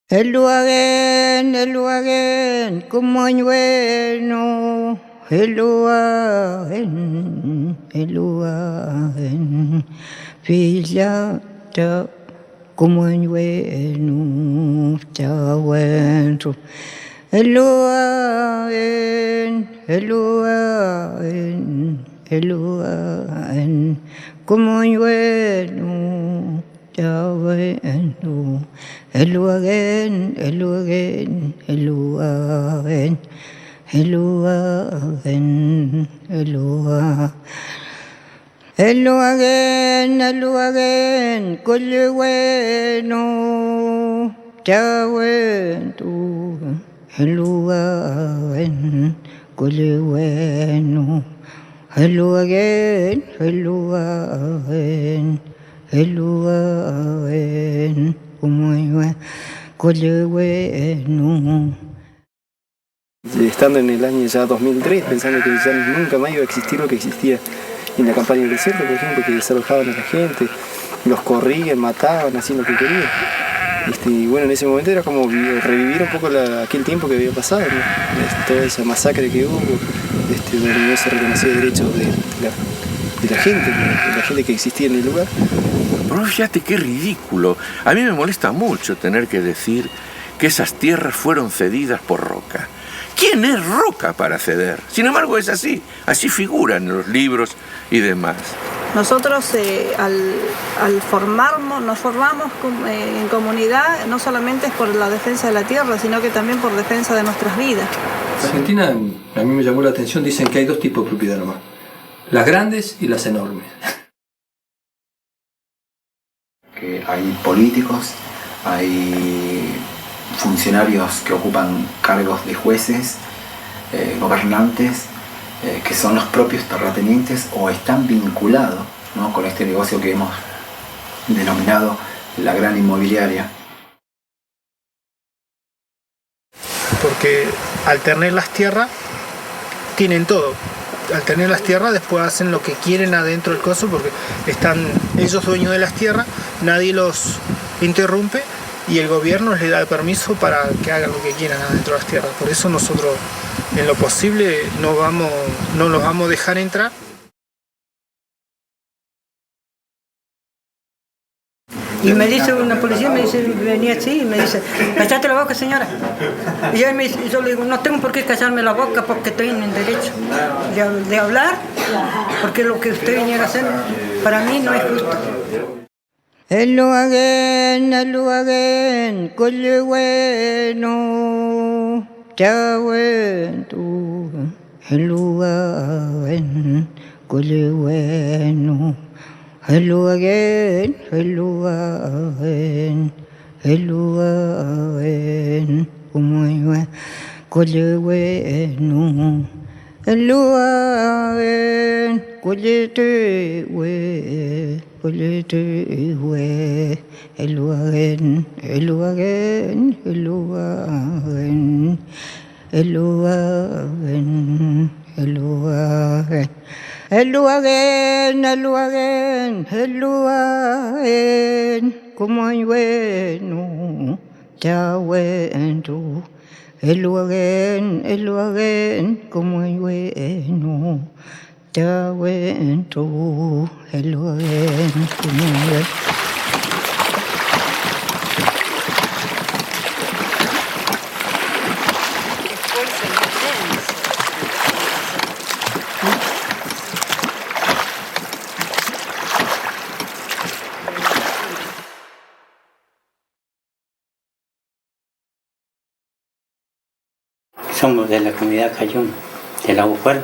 Eluagen, como en bueno. Eluagen, fillata, como en bueno, chahuento. Eluagen, como en bueno, chahuento. Eluagen, cole bueno, chahuento. Eluagen, cole bueno. Eluagen, como yo, cole bueno. Estando en el año ya 2003, pensando que ya nunca más iba a existir lo que existía en la campaña del desierto, por ejemplo, que desalojaban a la gente, los corrían, mataban, hacían lo que querían. Y bueno, en ese momento era como revivir un poco aquel tiempo que había pasado, ¿no? Toda esa masacre que hubo, donde no se reconocía el derecho de la gente que existía en el lugar. Pero fíjate qué ridículo. A mí me molesta mucho tener que decir que esas tierras fueron cedidas por Roca. ¿Quién es Roca para ceder? Sin embargo, es así. Así figuran en los libros y demás. Nosotros al formarnos, nos formamos en comunidad, no solamente es por la defensa de la tierra, sino que también por defensa de nuestras vidas. En Argentina, a mí me llamó la atención, dicen que hay dos tipos de propiedad nomás. Las grandes y las enormes. Que hay políticos, hay funcionarios que ocupan cargos de jueces, gobernantes, que son los propios terratenientes o están vinculados, ¿no?, con este negocio que hemos denominado la gran inmobiliaria. Porque al tener las tierras, tienen todo. Al tener las tierras, después hacen lo que quieren adentro del coso, porque están ellos dueños de las tierras, nadie los interrumpe y el gobierno les da el permiso para que hagan lo que quieran adentro de las tierras. Por eso nosotros, en lo posible, no los vamos a dejar entrar. Y me dice una policía, venía así y me dice, cállate la boca, señora. Y yo le digo, no tengo por qué callarme la boca porque estoy en el derecho de hablar, porque lo que usted viniera a hacer para mí no es justo. Eluagen, cole bueno, chahuento. Eluagen, cole bueno. Eluagen, como yo, cole bueno. Eluagen, colete hue. Eluagen, como en bueno, chahuento. Eluagen, como en bueno, chahuento. Eluagen, como en bueno. Somos de la comunidad Cayún, de la Ujuela.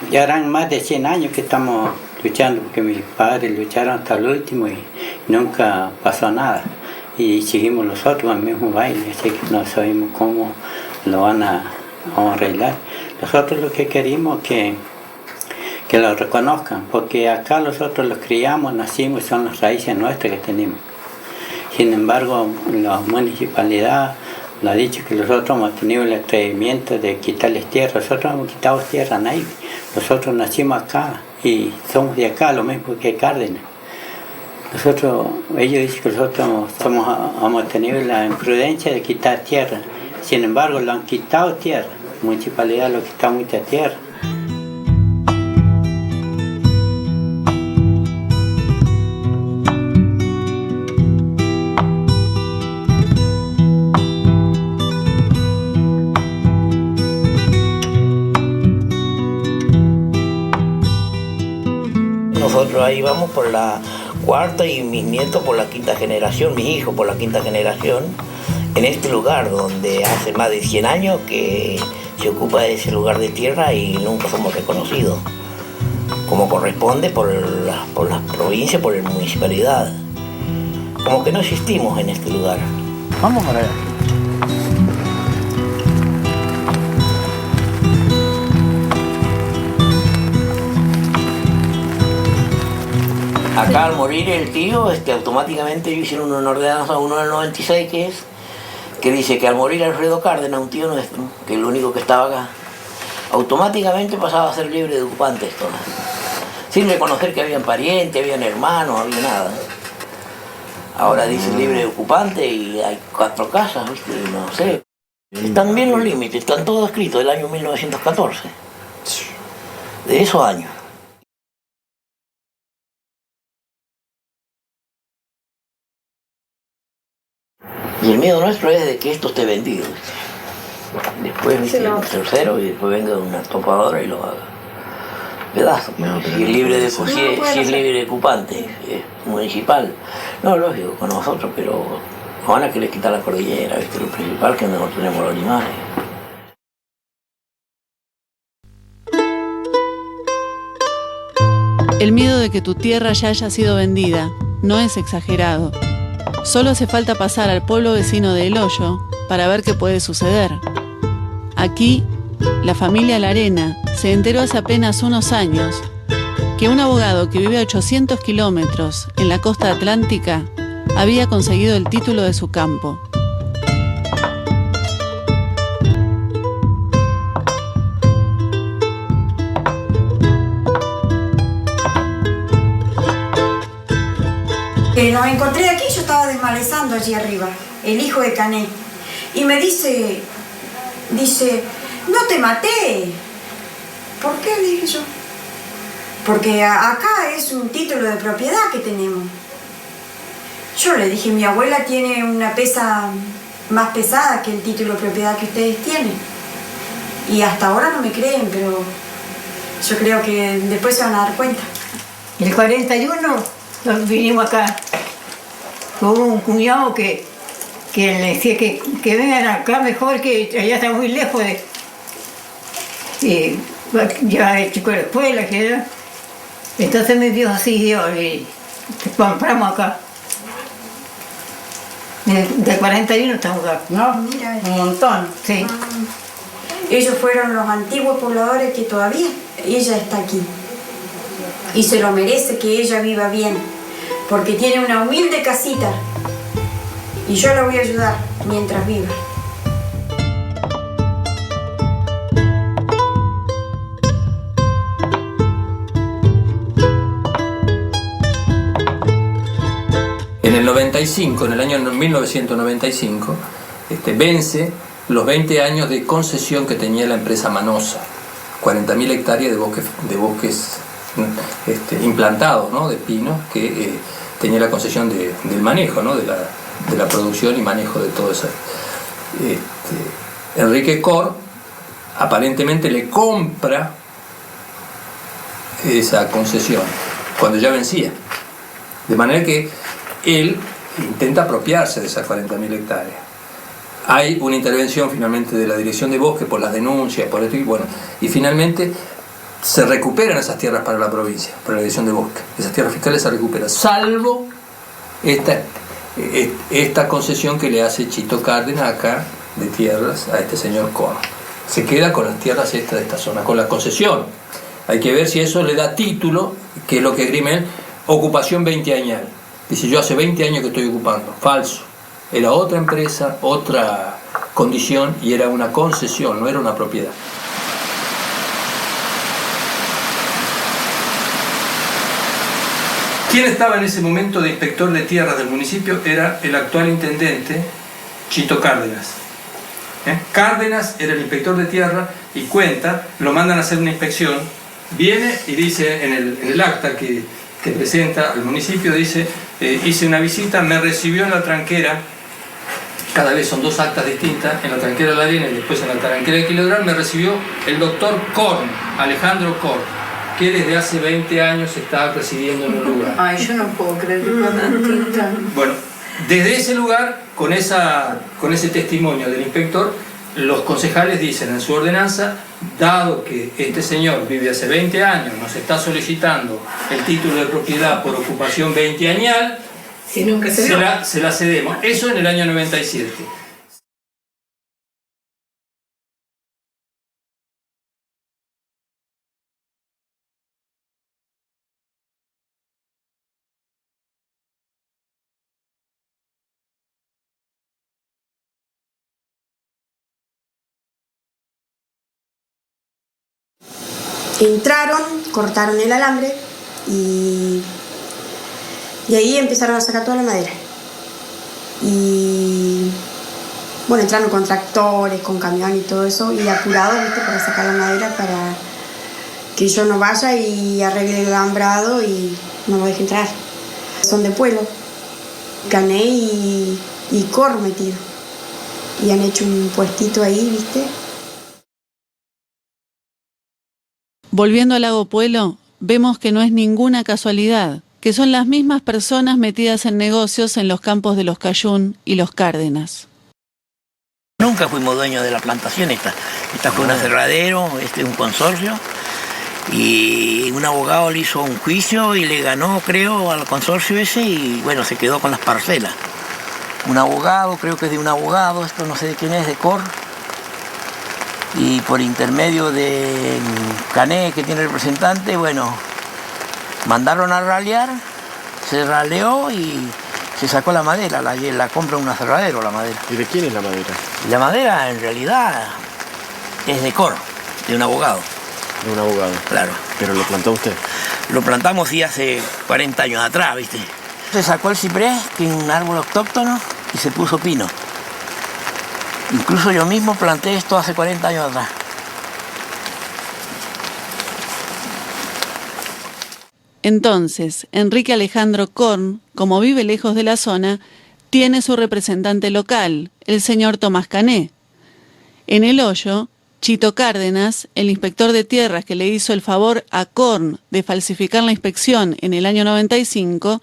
Ya eran más de 100 años que estamos luchando, porque mis padres lucharon hasta el último y nunca pasó nada. Y seguimos nosotros al mismo baile, así que no sabemos cómo lo van a arreglar. Nosotros lo que queremos es que lo reconozcan, porque acá nosotros los criamos, nacimos, son las raíces nuestras que tenemos. Sin embargo, la municipalidad lo ha dicho que nosotros hemos tenido el atrevimiento de quitarles tierra. Nosotros no hemos quitado tierra a nadie. Nosotros nacimos acá y somos de acá, lo mismo que Cárdenas. Ellos dicen que nosotros hemos tenido la imprudencia de quitar tierra. Sin embargo, lo han quitado tierra. La municipalidad lo ha quitado mucha tierra. Nosotros ahí vamos por la cuarta y mis nietos por la quinta generación, mis hijos por la quinta generación, en este lugar donde hace más de 100 años que se ocupa de ese lugar de tierra y nunca somos reconocidos como corresponde por las provincias, por la municipalidad. Como que no existimos en este lugar. Vamos para allá. Acá al morir el tío, automáticamente ellos hicieron una ordenanza 1 del 96 que dice que al morir Alfredo Cárdenas, un tío nuestro, que es el único que estaba acá, automáticamente pasaba a ser libre de ocupantes todas. Sin reconocer que habían parientes, habían hermanos, había nada. Ahora dice libre de ocupante y hay 4 casas, ¿viste? No sé. Están bien los límites, están todos escritos del año 1914. De esos años. Y el miedo nuestro es de que esto esté vendido. Después ¿viste? Un tercero y después venga una topadora y lo haga pedazo. No, si es libre de, si es libre de ocupante, es municipal. No, lógico, con nosotros, pero nos van a querer quitar la cordillera, ¿viste? Lo principal que nosotros tenemos los animales. El miedo de que tu tierra ya haya sido vendida no es exagerado. Solo hace falta pasar al pueblo vecino de El Hoyo para ver qué puede suceder. Aquí, la familia Larena se enteró hace apenas unos años que un abogado que vive a 800 kilómetros en la costa atlántica había conseguido el título de su campo. Nos encontré aquí, yo estaba desmalezando allí arriba, el hijo de Cané, y me dice, no te maté. ¿Por qué? Le dije yo. Porque acá es un título de propiedad que tenemos. Yo le dije, mi abuela tiene una pesa más pesada que el título de propiedad que ustedes tienen. Y hasta ahora no me creen, pero yo creo que después se van a dar cuenta. El 41 nos vinimos acá. Hubo un cuñado que le decía que vengan acá mejor, que allá está muy lejos de... Y ya el chico de la escuela, que era... Entonces me dijo así, y compramos acá. De 41 estamos acá. ¿No? Mira, un montón, sí. Ellos fueron los antiguos pobladores que todavía ella está aquí. Y se lo merece que ella viva bien, porque tiene una humilde casita. Y yo la voy a ayudar mientras viva. En el 95, en el año 1995, vence los 20 años de concesión que tenía la empresa Manosa, 40.000 hectáreas de bosques implantados, ¿no? De pinos, que tenía la concesión del manejo, ¿no? de la producción y manejo de todo eso. Enrique Cor aparentemente le compra esa concesión cuando ya vencía, de manera que él intenta apropiarse de esas 40.000 hectáreas. Hay una intervención finalmente de la Dirección de Bosque por las denuncias, por esto, y finalmente se recuperan esas tierras para la provincia, para la Dirección de Bosque. Esas tierras fiscales se recuperan, salvo esta concesión que le hace Chito Cárdenas acá de tierras a este señor Cor. Se queda con las tierras de esta zona, con la concesión. Hay que ver si eso le da título, que es lo que esgrime él, ocupación 20añal. Dice, yo hace 20 años que estoy ocupando. Falso. Era otra empresa, otra condición, y era una concesión, no era una propiedad. ¿Quién estaba en ese momento de inspector de tierras del municipio? Era el actual intendente Chito Cárdenas. Cárdenas era el inspector de tierra y cuenta, lo mandan a hacer una inspección, viene y dice en el acta que presenta al municipio, dice, hice una visita, me recibió en la tranquera, cada vez son dos actas distintas, en la tranquera de la arena y después en la tranquera de Quilodral, me recibió el doctor Korn, Alejandro Korn, que desde hace 20 años estaba presidiendo en un lugar. Ay, yo no puedo creer que fue tan tinta. Bueno, desde ese lugar, con ese testimonio del inspector, los concejales dicen en su ordenanza, dado que este señor vive hace 20 años, nos está solicitando el título de propiedad por ocupación 20añal, y nunca se la cedemos. Eso en el año 97. Entraron, cortaron el alambre y ahí empezaron a sacar toda la madera. Y bueno, entraron con tractores, con camión y todo eso, y apurados, ¿viste? Para sacar la madera, para que yo no vaya y arregle el alambrado y no lo deje entrar. Son de pueblo, Cané y Cor metido. Y han hecho un puestito ahí, ¿viste? Volviendo al Lago Puelo, vemos que no es ninguna casualidad, que son las mismas personas metidas en negocios en los campos de los Cayún y los Cárdenas. Nunca fuimos dueños de la plantación esta fue un aserradero, un consorcio, y un abogado le hizo un juicio y le ganó, creo, al consorcio ese, y bueno, se quedó con las parcelas. Un abogado, creo que es de un abogado, esto no sé de quién es, de Cor, y por intermedio de Cané, que tiene representante, bueno, mandaron a ralear, se raleó y se sacó la madera, la compra un aserradero la madera. ¿Y de quién es la madera? La madera en realidad es de Cor, de un abogado. De un abogado. Claro. ¿Pero lo plantó usted? Lo plantamos sí hace 40 años atrás, ¿viste? Se sacó el ciprés, que es un árbol autóctono, y se puso pino. Incluso yo mismo planté esto hace 40 años atrás. Entonces, Enrique Alejandro Korn, como vive lejos de la zona, tiene su representante local, el señor Tomás Cané. En El Hoyo, Chito Cárdenas, el inspector de tierras que le hizo el favor a Korn de falsificar la inspección en el año 95,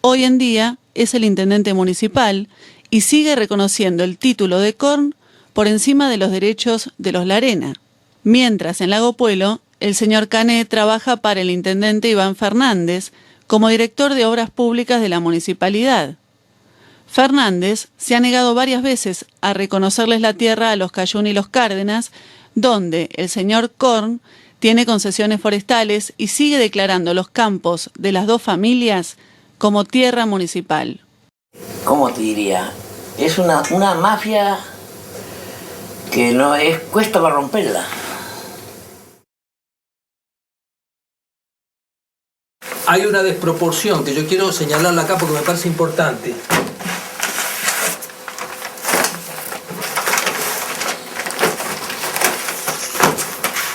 hoy en día es el intendente municipal y sigue reconociendo el título de Korn por encima de los derechos de los Larena. Mientras en Lago Puelo, el señor Cané trabaja para el intendente Iván Fernández como director de obras públicas de la municipalidad. Fernández se ha negado varias veces a reconocerles la tierra a los Cayún y los Cárdenas, donde el señor Korn tiene concesiones forestales y sigue declarando los campos de las dos familias como tierra municipal. ¿Cómo te diría? Es una mafia que no es cuesta para romperla. Hay una desproporción que yo quiero señalarla acá porque me parece importante.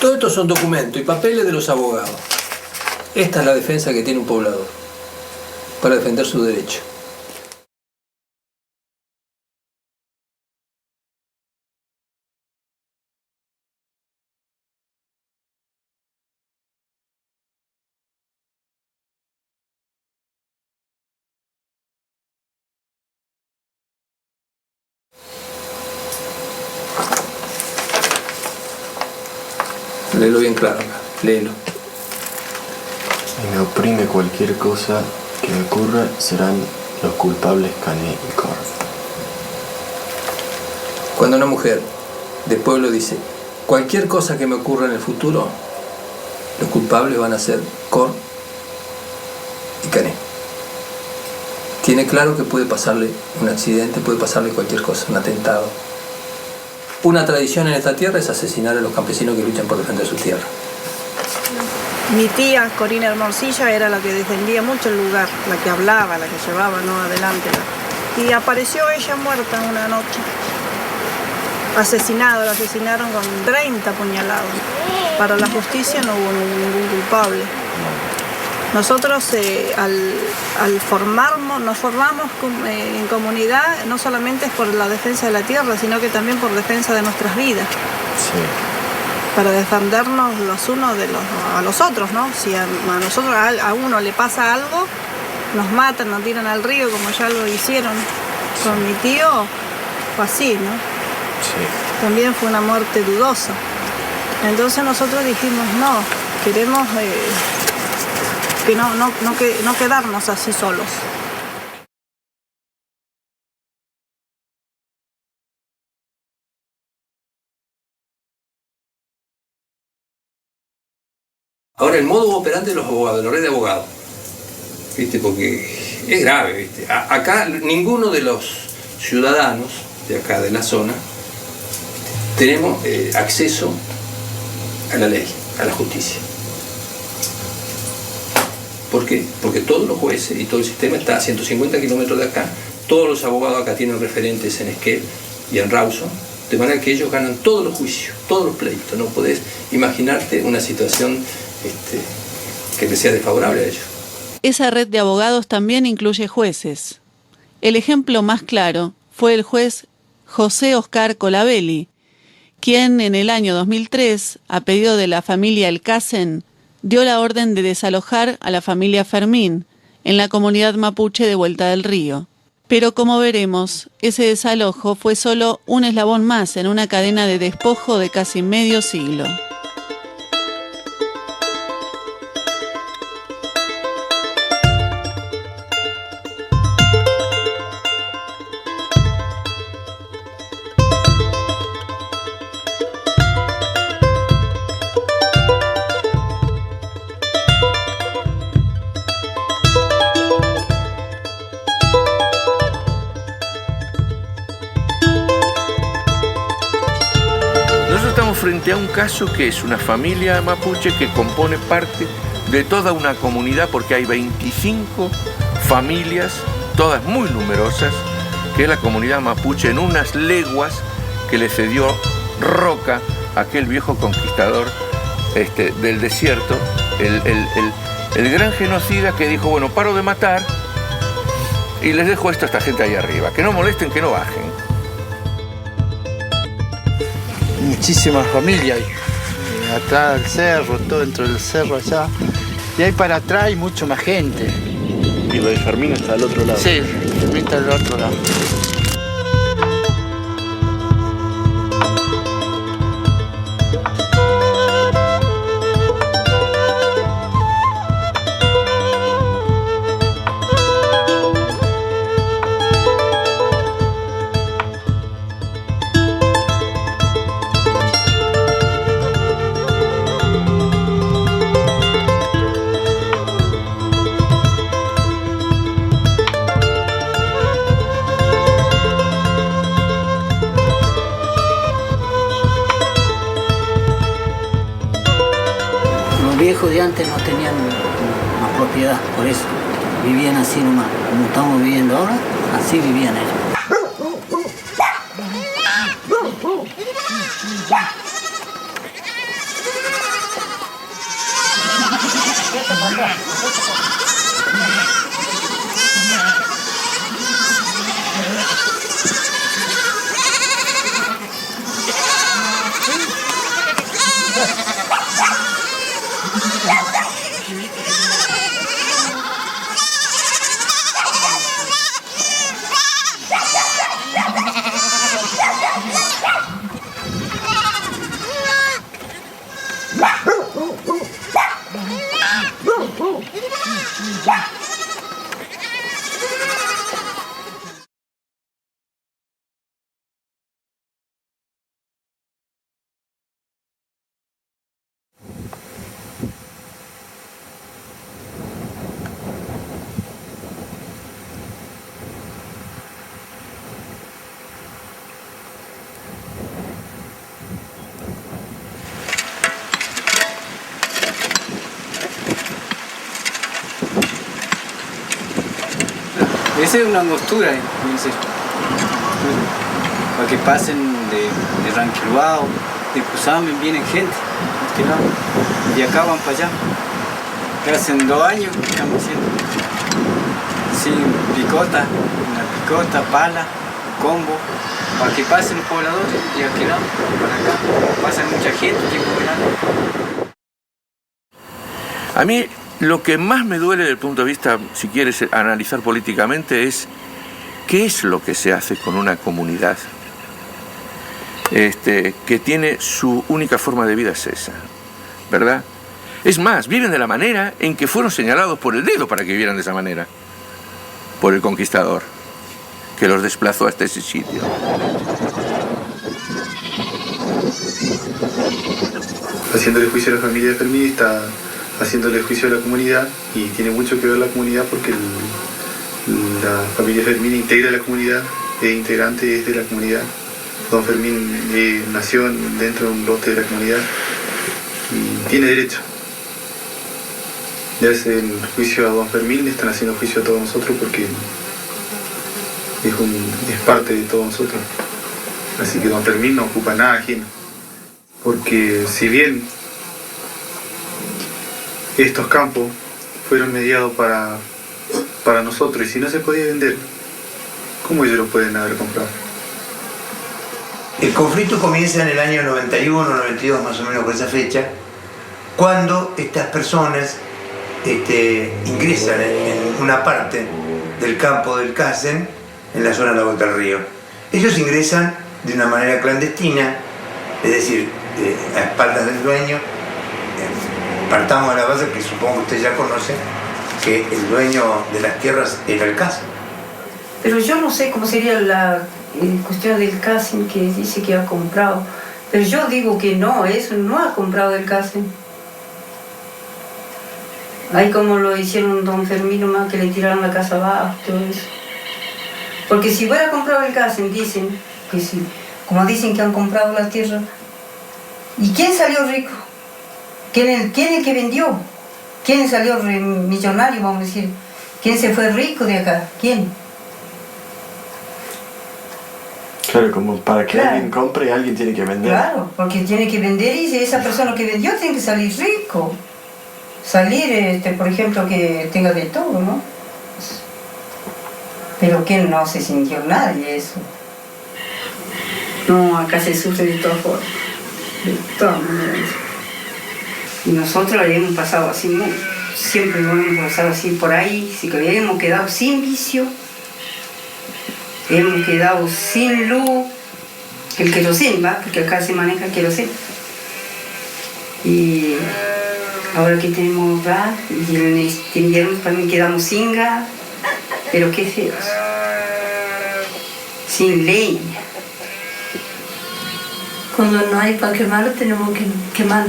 Todo esto son documentos y papeles de los abogados. Esta es la defensa que tiene un poblador para defender su derecho. Léelo bien claro, léelo. Y me oprime cualquier cosa que me ocurra, serán los culpables Cané y Cor. Cuando una mujer de pueblo dice, cualquier cosa que me ocurra en el futuro, los culpables van a ser Cor y Cané. Tiene claro que puede pasarle un accidente, puede pasarle cualquier cosa, un atentado. Una tradición en esta tierra es asesinar a los campesinos que luchan por defender su tierra. Mi tía, Corina Hermosilla, era la que defendía mucho el lugar, la que hablaba, la que llevaba adelante. Y apareció ella muerta una noche. La asesinaron con 30 puñaladas. Para la justicia no hubo ningún culpable. Nosotros al nos formamos en comunidad, no solamente es por la defensa de la tierra, sino que también por defensa de nuestras vidas. Sí. Para defendernos los unos a los otros, ¿no? Si a nosotros, a uno le pasa algo, nos matan, nos tiran al río, como ya lo hicieron con mi tío, fue así, ¿no? Sí. También fue una muerte dudosa. Entonces nosotros dijimos, no, queremos que no quedarnos así solos. Ahora, el modo operante de los abogados, de la red de abogados, ¿viste? Porque es grave, ¿viste? Acá ninguno de los ciudadanos de acá, de la zona, tenemos acceso a la ley, a la justicia. ¿Por qué? Porque todos los jueces y todo el sistema está a 150 kilómetros de acá, todos los abogados acá tienen referentes en Esquel y en Rawson, de manera que ellos ganan todos los juicios, todos los pleitos. No podés imaginarte una situación que les sea desfavorable a ellos. Esa red de abogados también incluye jueces. El ejemplo más claro fue el juez José Oscar Colabelli, quien en el año 2003, a pedido de la familia Elcasen, dio la orden de desalojar a la familia Fermín en la comunidad mapuche de Vuelta del Río. Pero como veremos, ese desalojo fue solo un eslabón más en una cadena de despojo de casi medio siglo. Frente a un caso que es una familia mapuche que compone parte de toda una comunidad, porque hay 25 familias, todas muy numerosas, que es la comunidad mapuche en unas leguas que le cedió Roca, aquel viejo conquistador del desierto, el gran genocida que dijo, bueno, paro de matar y les dejo esto a esta gente ahí arriba, que no molesten, que no bajen. Muchísimas familias, atrás del cerro, todo dentro del cerro allá, y ahí para atrás hay mucho más gente. Y lo de Fermín está al otro lado. Sí, Fermín está al otro lado. De antes no tenían una propiedad, por eso vivían así nomás, como estamos viviendo ahora, así vivían ellos. Esa es una angostura, para que pasen de Ranquiluao, de Cusamen, vienen gente, que no, y acá van para allá. Que hacen 2 años que estamos haciendo. Sin picota, una picota, pala, combo, para que pasen los pobladores y aquí no, para acá. Pasan mucha gente, tiempo grande. A mí lo que más me duele desde el punto de vista, si quieres analizar políticamente, es qué es lo que se hace con una comunidad que tiene su única forma de vida es esa, ¿verdad? Es más, viven de la manera en que fueron señalados por el dedo para que vivieran de esa manera, por el conquistador, que los desplazó hasta ese sitio. Haciéndole juicio a la familia de Fermín está haciéndole juicio a la comunidad, y tiene mucho que ver la comunidad porque la familia Fermín integra la comunidad, es integrante de la comunidad. Don Fermín nació dentro de un lote de la comunidad y tiene derecho. Le hacen juicio a Don Fermín, le están haciendo juicio a todos nosotros porque es parte de todos nosotros. Así que Don Fermín no ocupa nada ajeno. Porque si bien estos campos fueron mediados para nosotros, y si no se podía vender, ¿cómo ellos lo pueden haber comprado? El conflicto comienza en el año 91, 92, más o menos por esa fecha, cuando estas personas ingresan en una parte del campo del Casen, en la zona de la Boca del Río. Ellos ingresan de una manera clandestina, es decir, a espaldas del dueño. Partamos de la base que supongo que usted ya conoce, que el dueño de las tierras era el Casen. Pero yo no sé cómo sería la cuestión del Casen que dice que ha comprado. Pero yo digo que no, eso no ha comprado el Casen. Ahí como lo hicieron Don Fermín nomás, que le tiraron la casa abajo, todo eso. Porque si hubiera comprado el Casen, dicen que sí, como dicen que han comprado la tierra. ¿Y quién salió rico? ¿Quién es el que vendió? ¿Quién salió millonario, vamos a decir? ¿Quién se fue rico de acá? ¿Quién? Claro, como para que alguien compre, alguien tiene que vender. Claro, porque tiene que vender y esa persona que vendió tiene que salir rico. Salir, por ejemplo, que tenga de todo, ¿no? Pero que no se sintió nadie eso. No, acá se sufre de todas formas, de todas maneras. Y nosotros hemos pasado así, siempre hemos pasado así por ahí, si que hemos quedado sin vicio, hemos quedado sin luz, el querosén, ¿va? Porque acá se maneja el querosén. Y ahora que tenemos gas, y en este invierno también quedamos sin gas, pero qué feos, sin leña. Cuando no hay para quemarlo, tenemos que quemar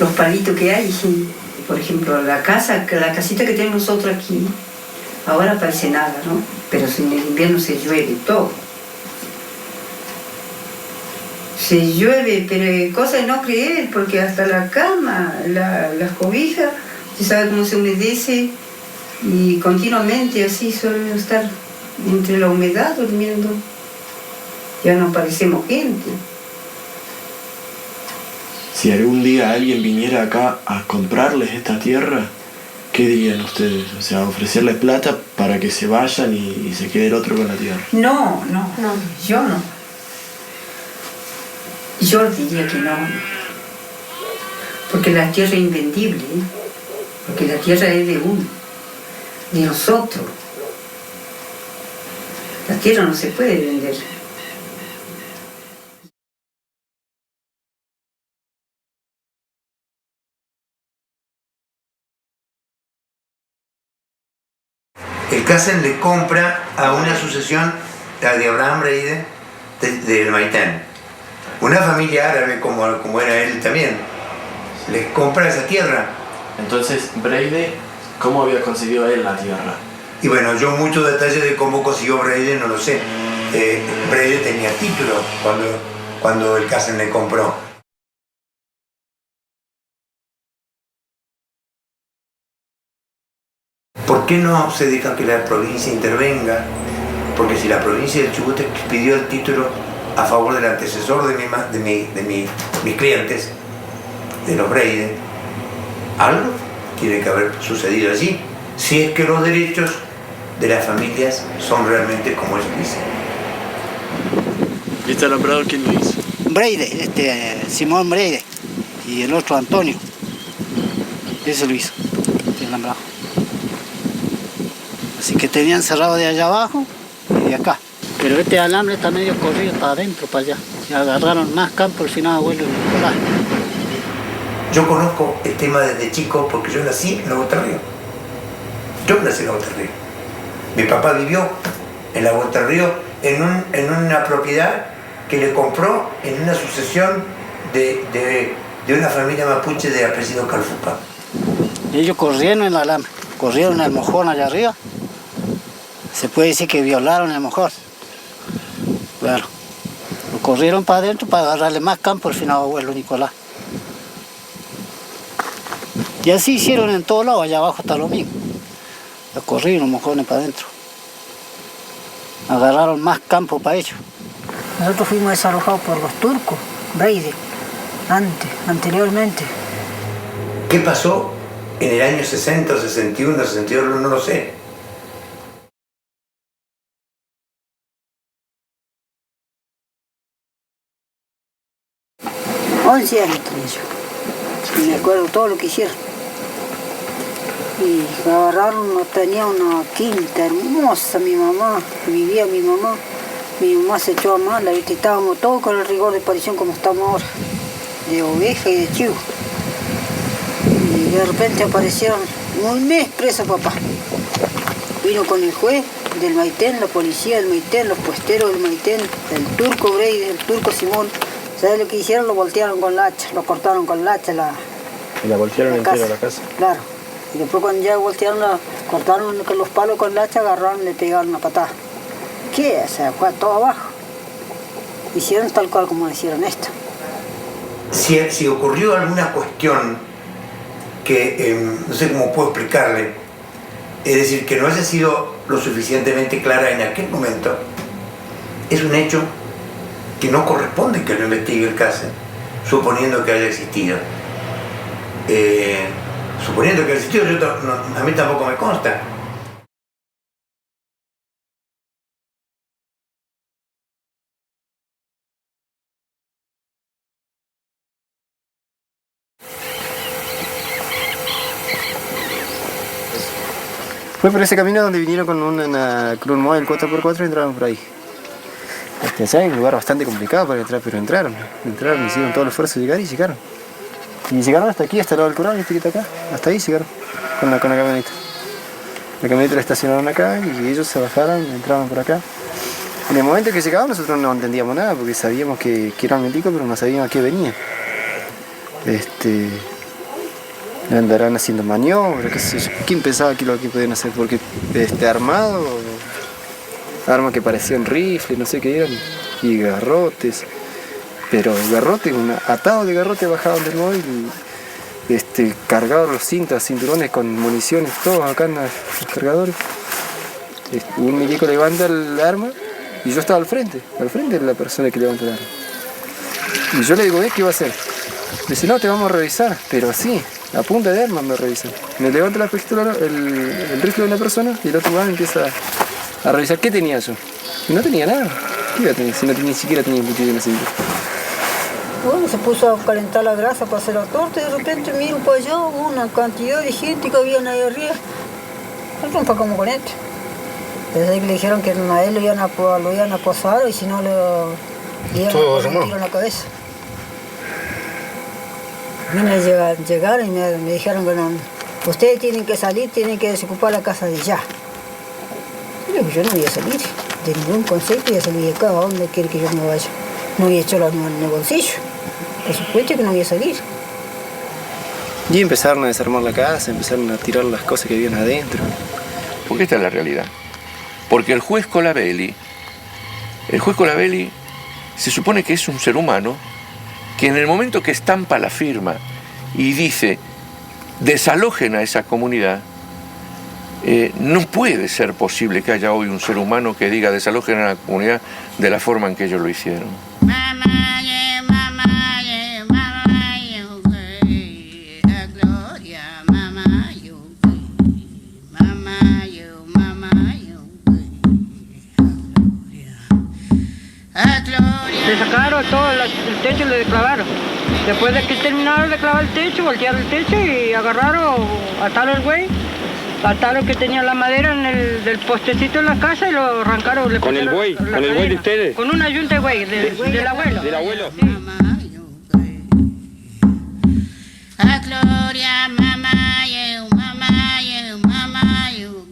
los palitos que hay. Por ejemplo, la casita que tenemos nosotros aquí, ahora parece nada, ¿no? Pero si en el invierno se llueve todo. Se llueve, pero cosa de no creer, porque hasta la cama, las cobijas, se sabe cómo se humedece y continuamente así suele estar entre la humedad durmiendo. Ya no parecemos gente. Si algún día alguien viniera acá a comprarles esta tierra, ¿qué dirían ustedes? O sea, ofrecerles plata para que se vayan y se quede el otro con la tierra. No, yo no. Yo diría que no. Porque la tierra es invendible, ¿eh? Porque la tierra es de uno, de nosotros. La tierra no se puede vender. El Casen le compra a una asociación de Abraham Breide del Maitén. Una familia árabe como era él también. Les compra esa tierra. Entonces, Breide, ¿cómo había conseguido él la tierra? Y bueno, yo muchos detalles de cómo consiguió Breide no lo sé. Breide tenía título cuando el Casen le compró. qué no se deja que la provincia intervenga? Porque si la provincia del Chubut pidió el título a favor del antecesor de mis clientes, de los Breide, algo tiene que haber sucedido allí, si es que los derechos de las familias son realmente como ellos dicen. ¿Y este alambrado quién lo hizo? Breide, Simón Breide, y el otro Antonio. Ese lo hizo, el alambrado. Así que tenían cerrado de allá abajo y de acá. Pero este alambre está medio corrido para adentro, para allá. Y agarraron más campo al final, abuelo Nicolás. Yo conozco el tema desde chico porque yo nací en Agua del Río. Yo nací en Agua del Río. Mi papá vivió en Agua del Río en una propiedad que le compró en una sucesión de una familia mapuche de apellido Calfupa. Ellos corrieron el alambre, corrieron el mojón allá arriba. Se puede decir que violaron el mojón. Claro. Lo corrieron para adentro para agarrarle más campo al final abuelo Nicolás. Y así hicieron en todos lados, allá abajo está lo mismo. Lo corrieron los mojones para adentro. Agarraron más campo para ellos. Nosotros fuimos desalojados por los turcos, Breide, anteriormente. ¿Qué pasó en el año 60, 61, 62? No lo sé. Años tenía yo. Y me acuerdo todo lo que hicieron. Y agarraron, tenía una quinta hermosa mi mamá, vivía mi mamá. Mi mamá se echó a mala, ¿viste? Estábamos todos con el rigor de aparición como estamos ahora, de oveja y de chivo. Y de repente aparecieron un mes preso papá. Vino con el juez del Maitén, la policía del Maitén, los puesteros del Maitén, el turco Breide, el turco Simón. ¿Sabes lo que hicieron? Lo voltearon con la hacha, lo cortaron con la hacha. ¿Y la voltearon entera la casa? Claro. Y después cuando ya voltearon, cortaron con los palos con la hacha, agarraron y le pegaron una patada. ¿Qué? O sea, fue todo abajo. Hicieron tal cual como hicieron esto. Si ocurrió alguna cuestión que no sé cómo puedo explicarle, es decir, que no haya sido lo suficientemente clara en aquel momento, es un hecho que no corresponde que lo investigue el caso, suponiendo que haya existido. Suponiendo que haya existido, a mí tampoco me consta. Fue por ese camino donde vinieron con una Cruz Móvil 4x4 y entraron por ahí. Es un lugar bastante complicado para entrar, pero entraron, hicieron todo el esfuerzo de llegar y llegaron. Y llegaron hasta aquí, hasta el lado del corral, este que está acá. Hasta ahí llegaron, con la camioneta. La camioneta la estacionaron acá y ellos se bajaron, entraron por acá. En el momento que llegaban nosotros no entendíamos nada, porque sabíamos que eran meticos, pero no sabíamos a qué venían. Andarán haciendo maniobras, qué sé yo. ¿Quién pensaba que lo que podían hacer? Porque armado, armas que parecían rifles, no sé qué eran, y garrotes. Pero garrotes, atado de garrote bajaban del móvil, cargados los cinturones con municiones, todos acá en los cargadores. Un milico levanta el arma y yo estaba al frente de la persona que levanta el arma. Y yo le digo, ¿qué va a hacer? Dice, no, te vamos a revisar, pero así, a punta de arma me revisan. Me levanta la pistola, el rifle de una persona y el otro man empieza a revisar qué tenía yo. Y no tenía nada. ¿Qué iba a tener? Si ni siquiera tenía un cuchillo en la cintura. Bueno, se puso a calentar la grasa para hacer la torta y de repente miro para allá una cantidad de gente que había ahí arriba. Nosotros fue como con esto. Desde ahí que le dijeron que a él lo iban a acosar y si no le iban a poner un tiro en la cabeza. Vine a llegar y me dijeron que no, ustedes tienen que salir, tienen que desocupar la casa de ya. Yo no voy a salir, de ningún concepto voy a salir de acá, ¿a dónde quiere que yo me vaya? No voy a echar las manos en el bolsillo, por supuesto que no voy a salir. Y empezaron a desarmar la casa, empezaron a tirar las cosas que habían adentro. Porque esta es la realidad. Porque el juez Colabelli se supone que es un ser humano que en el momento que estampa la firma y dice desalojen a esa comunidad, No puede ser posible que haya hoy un ser humano que diga desalojen a la comunidad de la forma en que ellos lo hicieron. Le sacaron todo el techo y le clavaron. Después de que terminaron de clavar el techo, voltearon el techo y agarraron, ataron el güey, ataron que tenía la madera en del postecito en la casa y lo arrancaron. ¿Con el buey? ¿Con el buey de ustedes? Con una yunta de güey, del abuelo. ¿Del abuelo? Sí. A gloria, mamá, you, mamá, you, mamá, you.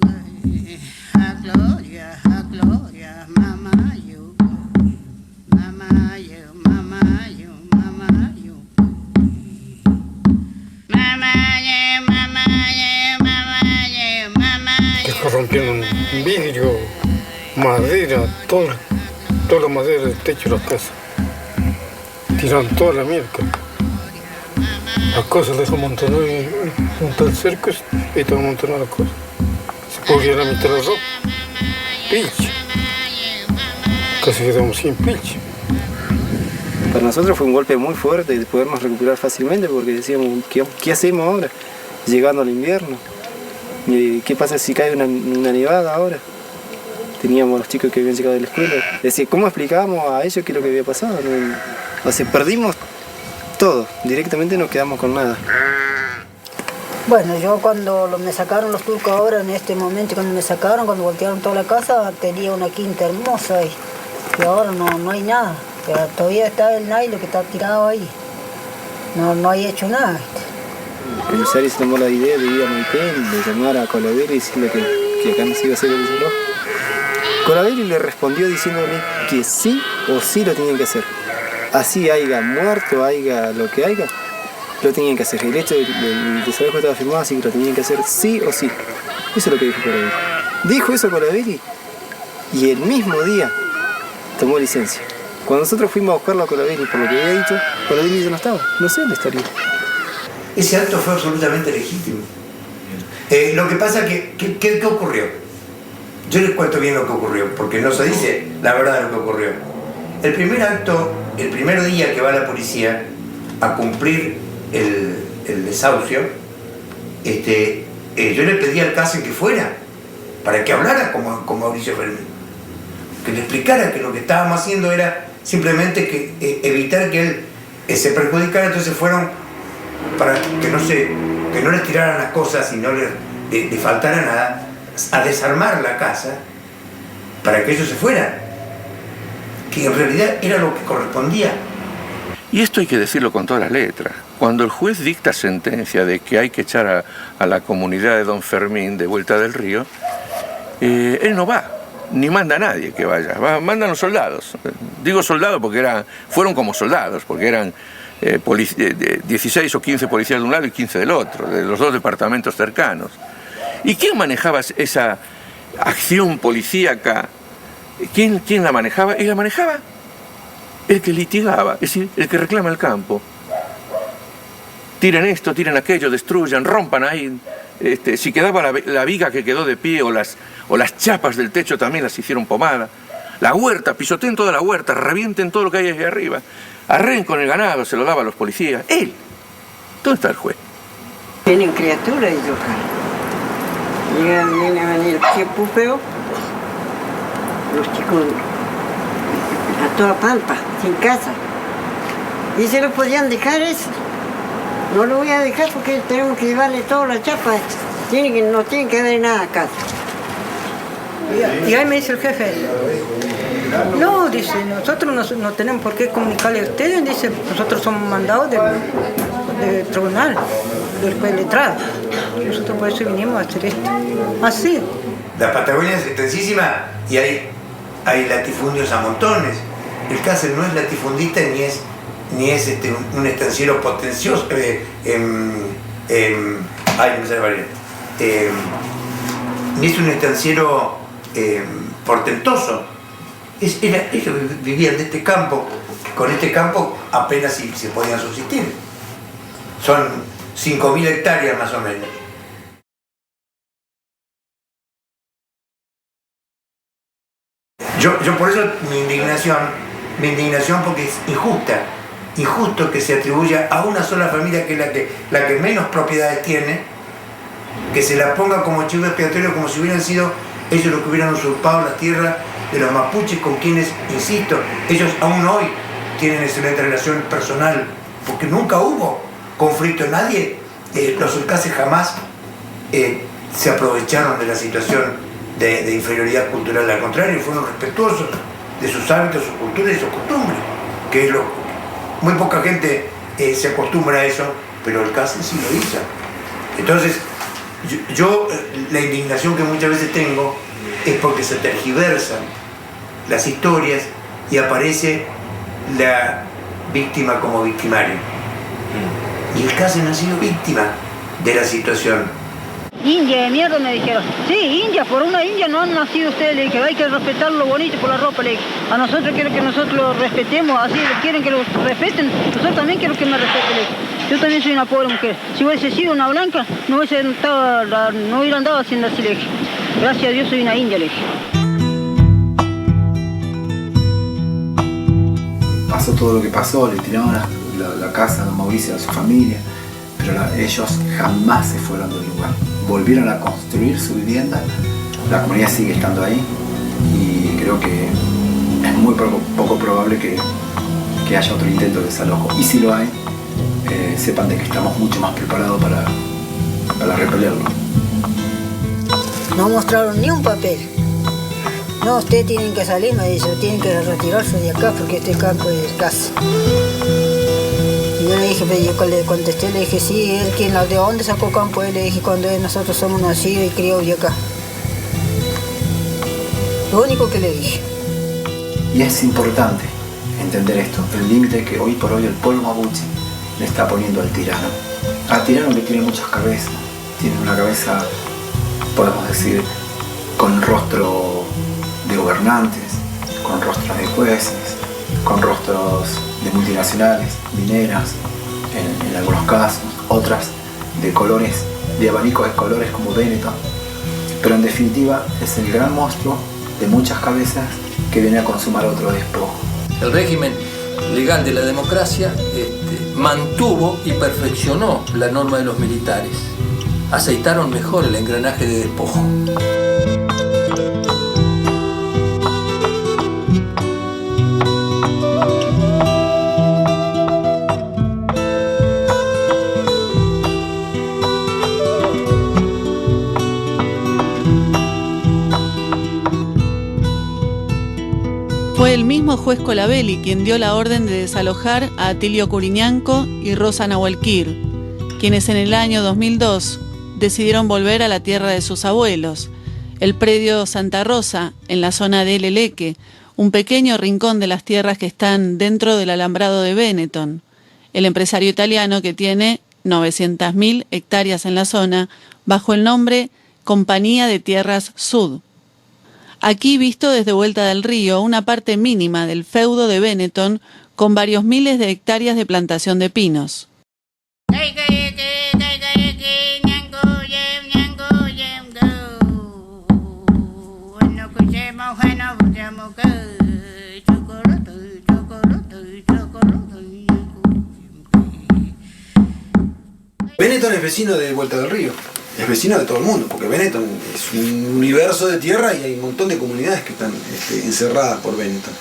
A gloria, mamá, you. Mamá, you, mamá, you, mamá, you. Mamá, you, mamá, you, mamá, you, mamá, you. Que rompieron vidrio, madera, toda la madera del techo de la casa. Tiraron toda la mierda. Las cosas las amontonó en un tal cerco y te amontonó las cosas. Se podía la mitad de la ropa. Pilche. Casi quedamos sin pilche. Para nosotros fue un golpe muy fuerte de podernos recuperar fácilmente porque decíamos, ¿qué hacemos ahora? Llegando al invierno. ¿Qué pasa si cae una nevada ahora? Teníamos los chicos que habían llegado de la escuela. Decía, ¿cómo explicábamos a ellos qué es lo que había pasado? O sea, perdimos todo, directamente no quedamos con nada. Bueno, yo cuando me sacaron los turcos ahora, en este momento cuando me sacaron, cuando voltearon toda la casa, tenía una quinta hermosa ahí. Y ahora no hay nada. Pero todavía está el nailo que está tirado ahí. No hay hecho nada. El comisario se tomó la idea de ir a Maipén, de llamar a Colaveri y decirle que acá no se iba a hacer el desalojo. Colaveri le respondió diciéndole que sí o sí lo tenían que hacer. Así haya muerto, haya lo que haya, lo tenían que hacer. El hecho del desalojo estaba firmado, así que lo tenían que hacer sí o sí. Eso es lo que dijo Colaveri. Dijo eso Colaveri y el mismo día tomó licencia. Cuando nosotros fuimos a buscarlo a Colaveri por lo que había dicho, Colaveri ya no estaba. No sé dónde estaría. Ese acto fue absolutamente legítimo. Lo que pasa es que, ¿qué ocurrió? Yo les cuento bien lo que ocurrió, porque no se dice la verdad de lo que ocurrió. El primer acto, el primer día que va la policía a cumplir el desahucio, yo le pedí al CASE que fuera, para que hablara con Mauricio Fermín, que le explicara que lo que estábamos haciendo era simplemente evitar que él se perjudicara. Entonces fueron para que no les tiraran las cosas y no les faltara nada, a desarmar la casa para que ellos se fueran, que en realidad era lo que correspondía. Y esto hay que decirlo con todas las letras. Cuando el juez dicta sentencia de que hay que echar a la comunidad de Don Fermín de Vuelta del Río, él no va, ni manda a nadie que vaya, mandan los soldados. Digo soldados porque fueron como soldados, porque eran 16 o 15 policías de un lado y 15 del otro, de los dos departamentos cercanos. ¿Y quién manejaba esa acción policíaca? ¿Quién la manejaba? Y la manejaba el que litigaba, es decir, el que reclama el campo. Tiren esto, tiren aquello, destruyan, rompan ahí. Si quedaba la viga que quedó de pie o las chapas del techo también las hicieron pomada. La huerta, pisoteen toda la huerta, revienten todo lo que hay ahí arriba. Arreen con el ganado, se lo daba a los policías. Él. ¿Dónde está el juez? Tienen criaturas ellos. Vienen a venir el pupeo, los chicos a toda pampa, sin casa. Y se lo podían dejar eso. No lo voy a dejar porque tenemos que llevarle toda la chapa. No tiene que haber nada acá. Y ahí me dice el jefe, no, dice, nosotros no tenemos por qué comunicarle a ustedes, dice, nosotros somos mandados del tribunal, del juez letrado. Nosotros por eso vinimos a hacer esto. Así. La Patagonia es extensísima y hay latifundios a montones. El Cáceres no es latifundista ni es un estanciero potencioso. Ni es un estanciero portentoso. Ellos vivían de este campo, con este campo apenas si se podían subsistir. Son 5.000 hectáreas más o menos. Yo por eso mi indignación porque es injusto que se atribuya a una sola familia que es la que menos propiedades tiene, que se la ponga como chivo expiatorio, como si hubieran sido ellos los que hubieran usurpado la tierra de los mapuches, con quienes, insisto, ellos aún hoy tienen excelente relación personal, porque nunca hubo conflicto, nadie, los sulcases jamás se aprovecharon de la situación de inferioridad cultural, al contrario, fueron respetuosos de sus hábitos, sus culturas y sus costumbres, que es muy poca gente se acostumbra a eso, pero el Case sí lo hizo. Entonces, yo la indignación que muchas veces tengo es porque se tergiversan las historias y aparece la víctima como victimario. Y el Case no ha sido víctima de la situación. India de mierda, me dijeron. Sí, India, por una India no han nacido ustedes, le dije, hay que respetar lo bonito por la ropa, le dije. A nosotros quieren que nosotros lo respetemos, así quieren que lo respeten, nosotros también quiero que me respeten, le dije. Yo también soy una pobre mujer. Si hubiese sido una blanca, no hubiera andado haciendo así, le dije. Gracias a Dios soy una india, le dije. Pasó todo lo que pasó, le tiraron la casa a don Mauricio, a su familia, pero ellos jamás se fueron del lugar. Volvieron a construir su vivienda, la comunidad sigue estando ahí y creo que es muy poco probable que haya otro intento de desalojo. Y si lo hay, sepan de que estamos mucho más preparados para repelerlo. No mostraron ni un papel. No, ustedes tienen que salir, me dice, tienen que retirarse de acá porque este campo es casa. Y yo le dije, yo le contesté, le dije, sí, él de dónde sacó campo, él le dije, cuando nosotros somos nacidos y criados de acá. Lo único que le dije. Y es importante entender esto, el límite que hoy por hoy el pueblo mapuche le está poniendo al tirano. Al tirano que tiene muchas cabezas, tiene una cabeza, podemos decir, con rostro de gobernantes, con rostros de jueces, con rostros de multinacionales, mineras, en algunos casos, otras de colores, de abanicos de colores como Benetton. Pero en definitiva es el gran monstruo de muchas cabezas que viene a consumar otro despojo. El régimen legal de la democracia mantuvo y perfeccionó la norma de los militares. Aceitaron mejor el engranaje de despojo. Fue el mismo juez Colabelli quien dio la orden de desalojar a Atilio Curiñanco y Rosa Nahualquir, quienes en el año 2002 decidieron volver a la tierra de sus abuelos, el predio Santa Rosa, en la zona de Leleque, un pequeño rincón de las tierras que están dentro del alambrado de Benetton, el empresario italiano que tiene 900.000 hectáreas en la zona, bajo el nombre Compañía de Tierras Sud. Aquí visto desde Vuelta del Río, una parte mínima del feudo de Benetton con varios miles de hectáreas de plantación de pinos. Benetton es vecino de Vuelta del Río, es vecino de todo el mundo, porque Benetton es un universo de tierra y hay un montón de comunidades que están encerradas por Benetton.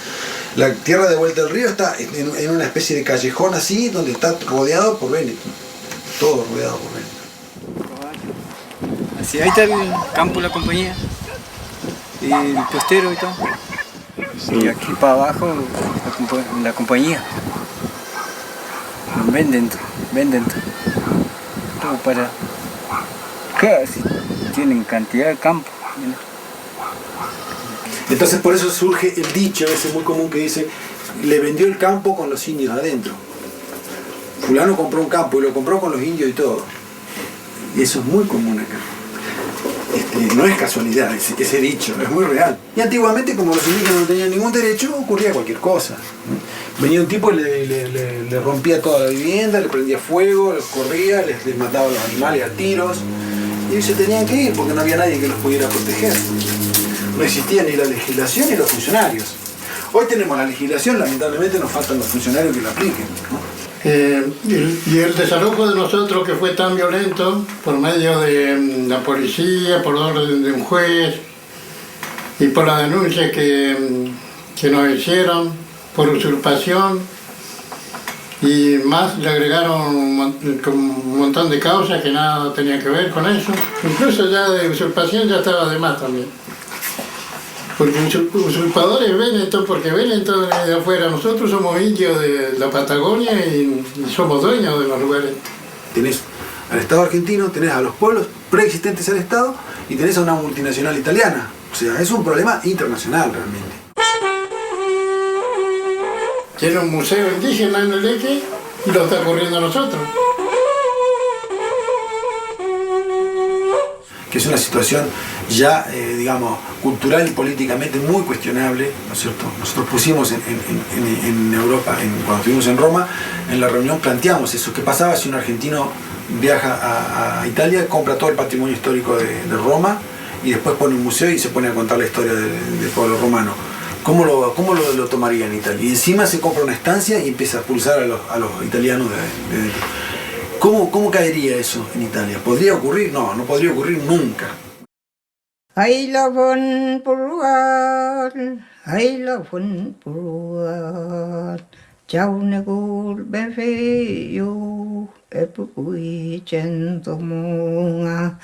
La tierra de Vuelta del Río está en una especie de callejón así, donde está rodeado por Benetton, todo rodeado por Benetton. Así, ahí está el campo de la compañía, y el postero y todo. Y aquí para abajo la compañía. Venden todo para... Casi tienen cantidad de campo. Entonces por eso surge el dicho ese muy común que dice, le vendió el campo con los indios adentro. Fulano compró un campo y lo compró con los indios y todo. Y eso es muy común acá. No es casualidad ese dicho, es muy real. Y antiguamente, como los indígenas no tenían ningún derecho, ocurría cualquier cosa. Venía un tipo y le rompía toda la vivienda, le prendía fuego, los corría, les mataba a los animales a tiros. Y ellos se tenían que ir porque no había nadie que los pudiera proteger. No existía ni la legislación ni los funcionarios. Hoy tenemos la legislación, lamentablemente nos faltan los funcionarios que la apliquen, ¿no? Y el desalojo de nosotros, que fue tan violento por medio de la policía, por orden de un juez y por las denuncias que nos hicieron por usurpación, y más le agregaron un montón de causas que nada tenía que ver con eso. Incluso ya de usurpación ya estaba de más también. Porque usurpadores Benetton, porque Benetton es de afuera. Nosotros somos indios de la Patagonia y somos dueños de los lugares. Tenés al Estado argentino, tenés a los pueblos preexistentes al Estado y tenés a una multinacional italiana. O sea, es un problema internacional realmente. Tiene un museo indígena en el Eje y lo está corriendo a nosotros. Que es una situación ya, digamos, cultural y políticamente muy cuestionable, ¿no es cierto? Nosotros pusimos en Europa, cuando estuvimos en Roma, en la reunión planteamos eso. ¿Qué pasaba si un argentino viaja a Italia, compra todo el patrimonio histórico de Roma y después pone un museo y se pone a contar la historia del pueblo romano? ¿Cómo lo tomaría en Italia? Y encima se compra una estancia y empieza a expulsar a los italianos de dentro. ¿Cómo caería eso en Italia? ¿Podría ocurrir? No podría ocurrir nunca. Ay la von Purual, ay la von Purual, chau negul befeyo, epui chentomunga.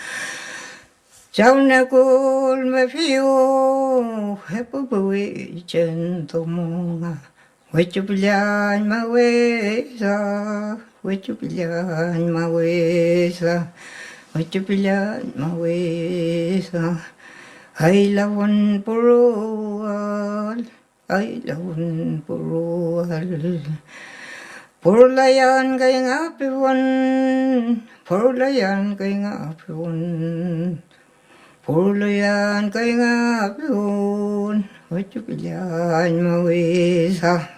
Chau negul befeyo, epui chentomunga. Huechupilan mawesa, huechupilan mawesa, huechupilan mawesa. Ay la von Purual, ay la von Purual. Purulayan kay nga piwan, purulayan kay nga piwan. Purulayan kay nga piwan, huechupilan mawesa.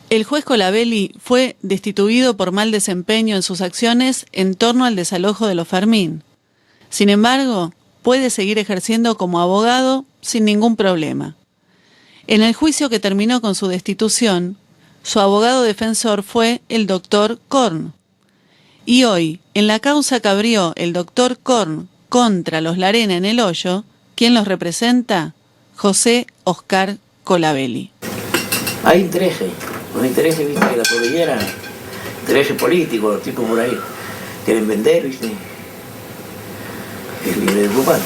El juez Colabelli fue destituido por mal desempeño en sus acciones en torno al desalojo de los Fermín. Sin embargo, puede seguir ejerciendo como abogado sin ningún problema. En el juicio que terminó con su destitución, su abogado defensor fue el doctor Korn. Y hoy, en la causa que abrió el doctor Korn contra los Larena en el Hoyo, ¿quién los representa? José Oscar Colabelli. Hay intereses. Los intereses, viste, de la cordillera, intereses políticos, los tipos por ahí quieren vender, viste. Es libre de preocupante.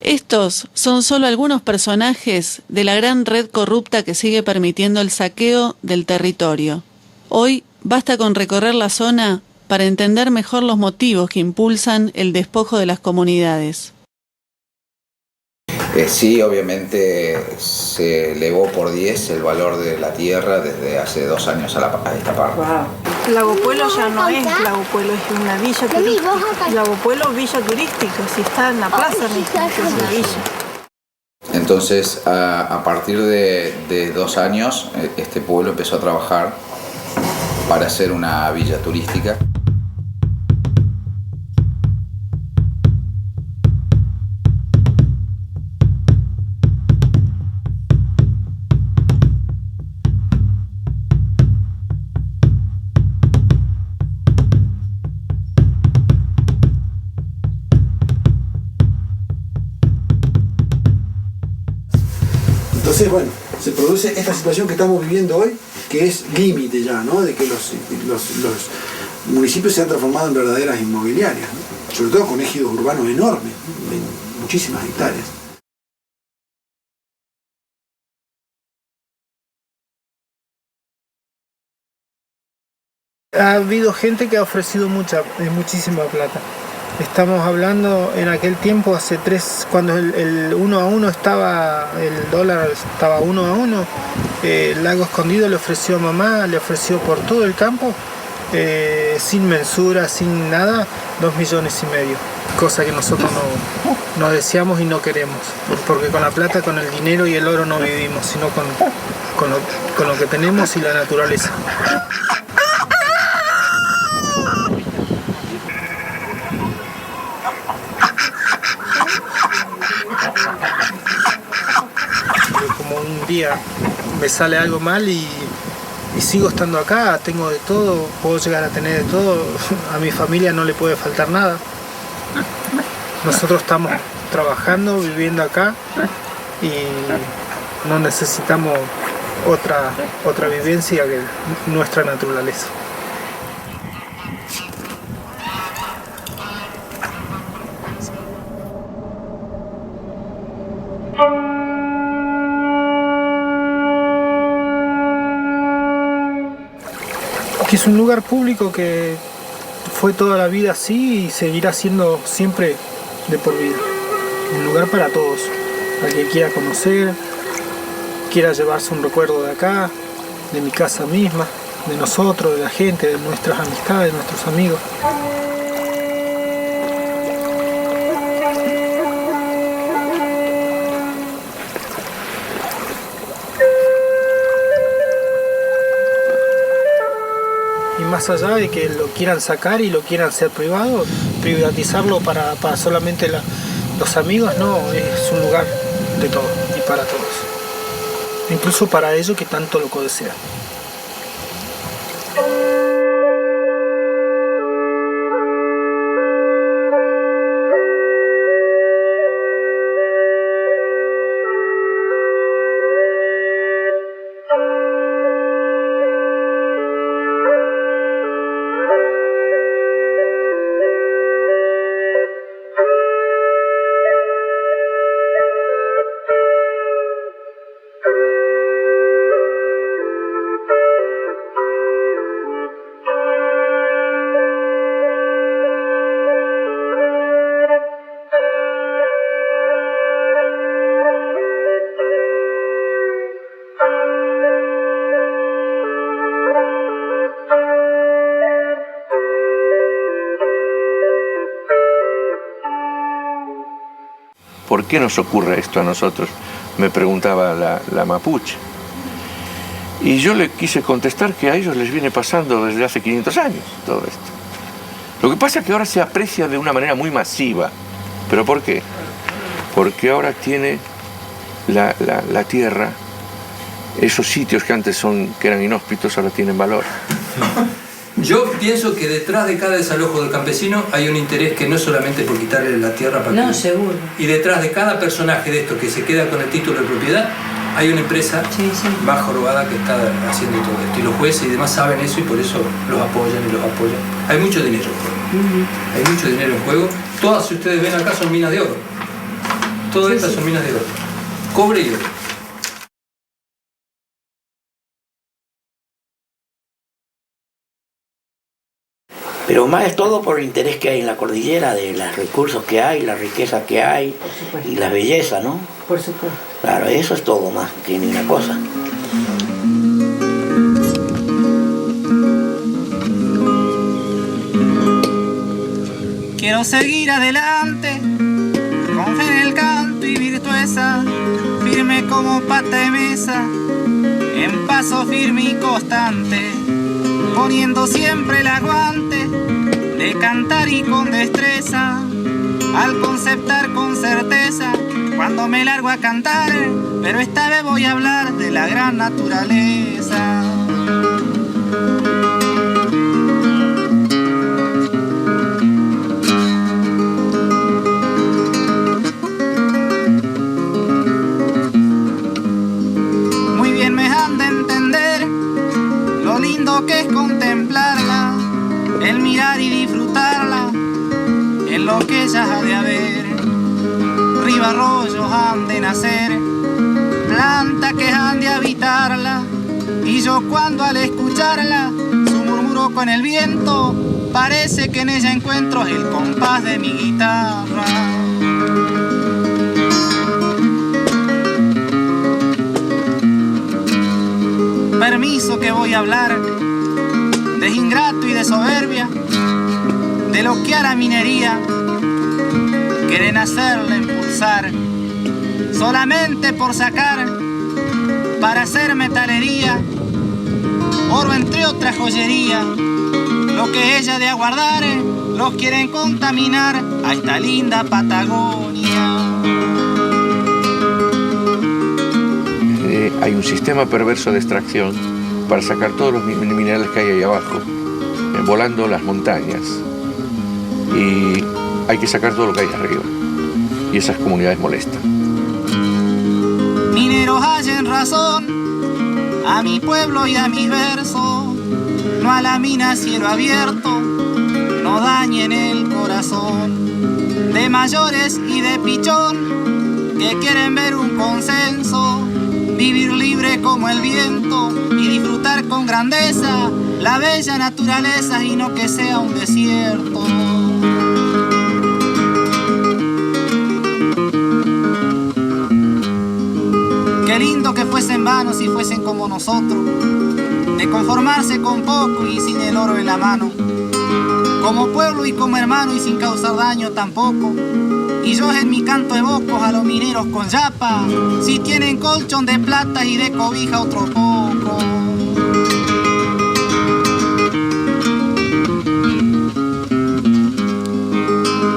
Estos son solo algunos personajes de la gran red corrupta que sigue permitiendo el saqueo del territorio. Hoy basta con recorrer la zona para entender mejor los motivos que impulsan el despojo de las comunidades. Sí, obviamente se elevó por 10 el valor de la tierra desde hace 2 años a esta parte. Wow. Lago Puelo ya no es Lago Puelo, es una villa turística. Lago Puelo, villa turística, si está en la plaza, es una villa. Entonces, a partir de 2 años, este pueblo empezó a trabajar para hacer una villa turística. Entonces, bueno, se produce esta situación que estamos viviendo hoy, que es límite ya, ¿no? De que los municipios se han transformado en verdaderas inmobiliarias, ¿no? Sobre todo con ejidos urbanos enormes, ¿no? De muchísimas hectáreas. Ha habido gente que ha ofrecido muchísima plata. Estamos hablando en aquel tiempo, cuando el 1 a 1 estaba, el dólar estaba 1 a 1, Lago Escondido le ofreció a mamá, le ofreció por todo el campo, sin mensura, sin nada, 2,5 millones, cosa que nosotros no deseamos y no queremos, porque con la plata, con el dinero y el oro no vivimos, sino con lo que tenemos y la naturaleza. día me sale algo mal y sigo estando acá, tengo de todo, puedo llegar a tener de todo, a mi familia no le puede faltar nada. Nosotros estamos trabajando, viviendo acá y no necesitamos otra vivencia que nuestra naturaleza. Que es un lugar público que fue toda la vida así y seguirá siendo siempre de por vida. Un lugar para todos, para que quiera conocer, quiera llevarse un recuerdo de acá, de mi casa misma, de nosotros, de la gente, de nuestras amistades, de nuestros amigos. Más allá de que lo quieran sacar y lo quieran hacer privado, privatizarlo para solamente los amigos, no, es un lugar de todos y para todos. Incluso para ellos que tanto lo desean. ¿Por qué nos ocurre esto a nosotros? Me preguntaba la mapuche. Y yo le quise contestar que a ellos les viene pasando desde hace 500 años todo esto. Lo que pasa es que ahora se aprecia de una manera muy masiva. ¿Pero por qué? Porque ahora tiene la tierra, esos sitios que antes que eran inhóspitos, ahora tienen valor. Yo pienso que detrás de cada desalojo del campesino hay un interés que no es solamente por quitarle la tierra para no, seguro. Y detrás de cada personaje de esto que se queda con el título de propiedad, hay una empresa más jorobada que está haciendo todo esto. Y los jueces y demás saben eso y por eso los apoyan y los apoyan. Hay mucho dinero en juego. Hay mucho dinero en juego. Todas, si ustedes ven acá, son minas de oro. Todas estas son minas de oro. Cobre y oro. Pero más es todo por el interés que hay en la cordillera, de los recursos que hay, la riqueza que hay y la belleza, ¿no? Por supuesto. Claro, eso es todo más que ni una cosa. Quiero seguir adelante, con fe en el canto y virtuosa, firme como pata de mesa, en paso firme y constante, poniendo siempre el aguante de cantar y con destreza, al conceptar con certeza, cuando me largo a cantar, pero esta vez voy a hablar de la gran naturaleza. Muy bien me han de entender lo lindo que es contemplarla, el mirar y disfrutarla, en lo que ella ha de haber. Ribarrollos han de nacer, plantas que han de habitarla, y yo cuando al escucharla, su murmuro con el viento, parece que en ella encuentro el compás de mi guitarra. Permiso que voy a hablar de ingrato y de soberbia, de lo que a la minería quieren hacerla impulsar, solamente por sacar, para hacer metalería, oro entre otras joyería, lo que ella de aguardar, los quieren contaminar a esta linda Patagonia. hay un sistema perverso de extracción para sacar todos los minerales que hay ahí abajo, volando las montañas. Y hay que sacar todo lo que hay arriba. Y esas comunidades molestan. Mineros hallen razón a mi pueblo y a mis versos, no a la mina cielo abierto, no dañen el corazón de mayores y de pichón que quieren ver un consenso, vivir libre como el viento y disfrutar con grandeza la bella naturaleza y no que sea un desierto. Qué lindo que fuesen vanos si fuesen como nosotros, de conformarse con poco y sin el oro en la mano, como pueblo y como hermano y sin causar daño tampoco. Y yo en mi canto evoco a los mineros con yapa, si tienen colchón de plata y de cobija otro poco.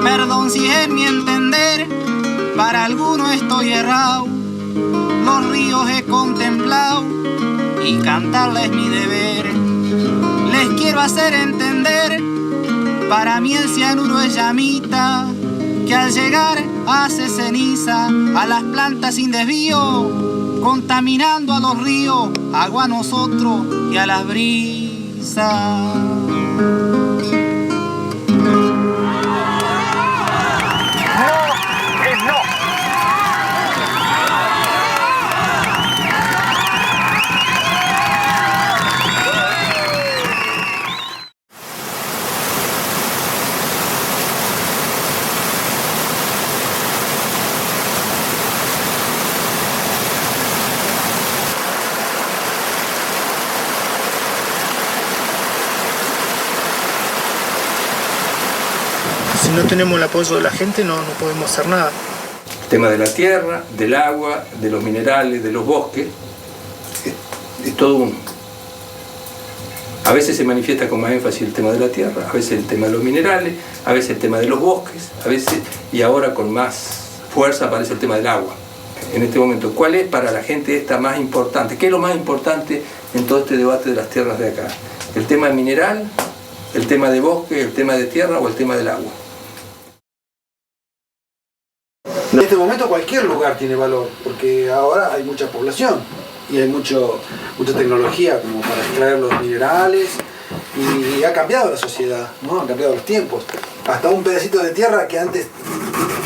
Perdón si en mi entender para alguno estoy errado, los ríos he contemplado y cantarles mi deber. Les quiero hacer entender, para mí el cianuro es llamita, que al llegar hace ceniza a las plantas sin desvío, contaminando a los ríos, agua a nosotros y a las brisas. Si no tenemos el apoyo de la gente no podemos hacer nada. El tema de la tierra, del agua, de los minerales, de los bosques, es todo uno. A veces se manifiesta con más énfasis el tema de la tierra, a veces el tema de los minerales, a veces el tema de los bosques, a veces, y ahora con más fuerza aparece el tema del agua. En este momento, ¿cuál es para la gente esta más importante? ¿Qué es lo más importante en todo este debate de las tierras de acá? ¿El tema mineral, el tema de bosque, el tema de tierra o el tema del agua? En este momento cualquier lugar tiene valor, porque ahora hay mucha población y hay mucha tecnología como para extraer los minerales y ha cambiado la sociedad, ¿no? Han cambiado los tiempos. Hasta un pedacito de tierra que antes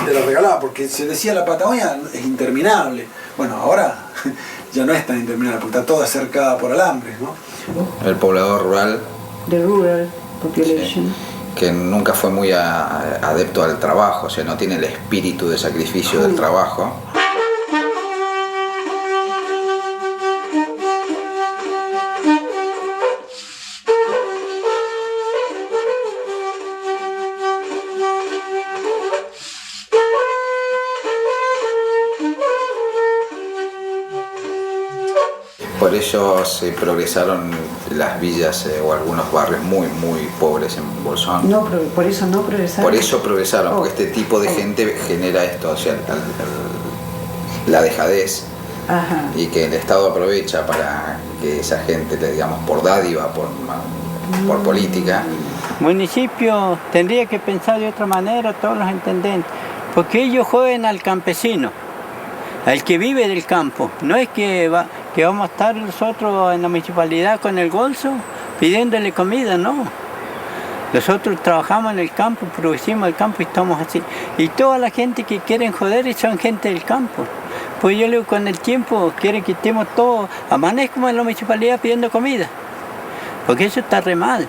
te lo regalaba, porque se decía la Patagonia es interminable. Bueno, ahora ya no es tan interminable, porque está toda cercada por alambres, ¿no? El poblador rural. The rural population. Sí, que nunca fue muy adepto al trabajo, o sea, no tiene el espíritu de sacrificio del trabajo. Por ello se progresaron las villas o algunos barrios muy pobres en Bolsón. No, por eso no progresaron. Por eso progresaron, porque este tipo de gente genera esto, o sea, la dejadez. Ajá. Y que el Estado aprovecha para que esa gente, digamos, por dádiva, por política. El municipio tendría que pensar de otra manera, todos los intendentes, porque ellos joden al campesino, al que vive del campo. No es que vamos a estar nosotros en la municipalidad con el bolso pidiéndole comida, no. Nosotros trabajamos en el campo, producimos el campo y estamos así. Y toda la gente que quieren joder son gente del campo. Pues yo le digo, con el tiempo quieren que estemos todos, amanezcamos en la municipalidad pidiendo comida. Porque eso está re mal.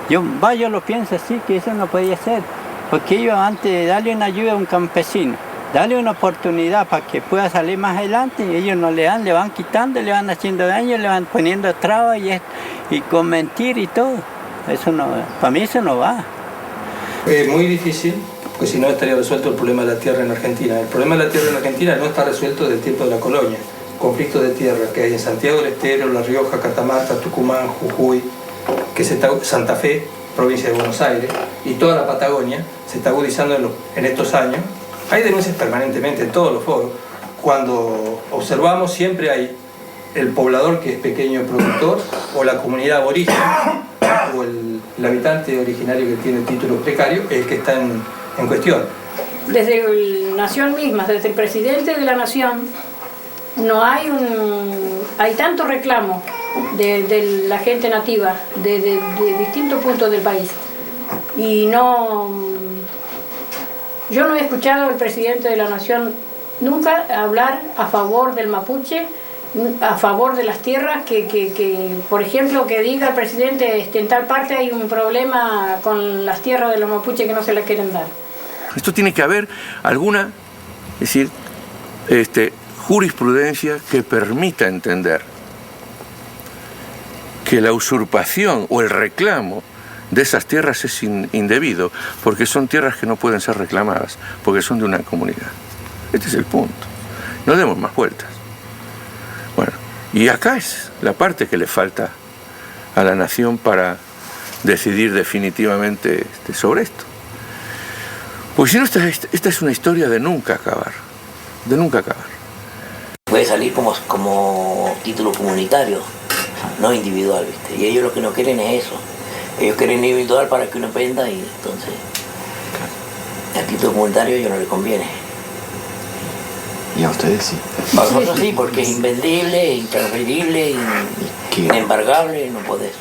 Yo lo pienso así, que eso no podía ser. Porque ellos antes de darle una ayuda a un campesino, darle una oportunidad para que pueda salir más adelante, ellos no le dan, le van quitando, le van haciendo daño, le van poniendo trabas y con mentir y todo. Eso no, para mí eso no va. Es muy difícil, porque si no estaría resuelto el problema de la tierra en Argentina. El problema de la tierra en Argentina no está resuelto desde el tiempo de la colonia. Conflictos de tierra que hay en Santiago del Estero, La Rioja, Catamarca, Tucumán, Jujuy, Santa Fe, provincia de Buenos Aires, y toda la Patagonia se está agudizando en estos años. Hay denuncias permanentemente en todos los foros. Cuando observamos siempre hay el poblador que es pequeño productor, o la comunidad aborigen, o el habitante originario que tiene el título precario, el que está en cuestión. Desde la nación misma, desde el presidente de la nación, no hay hay tanto reclamo de la gente nativa de distintos puntos del país. Y yo no he escuchado al presidente de la nación nunca hablar a favor del mapuche, a favor de las tierras, por ejemplo, que diga el presidente, en tal parte hay un problema con las tierras de los mapuches que no se las quieren dar. Esto tiene que haber alguna, es decir, jurisprudencia que permita entender que la usurpación o el reclamo de esas tierras es indebido, porque son tierras que no pueden ser reclamadas, porque son de una comunidad. Este es el punto. No demos más vueltas. Bueno, y acá es la parte que le falta a la nación para decidir definitivamente sobre esto. Porque si no, esta es una historia de nunca acabar, de nunca acabar. Puede salir como título comunitario, no individual, ¿viste? Y ellos lo que no quieren es eso. Ellos quieren individual para que uno venda, y entonces el título comunitario a ellos no les conviene. Y a ustedes sí. A nosotros sí, porque es invendible, intransferible, inembargable, no podés.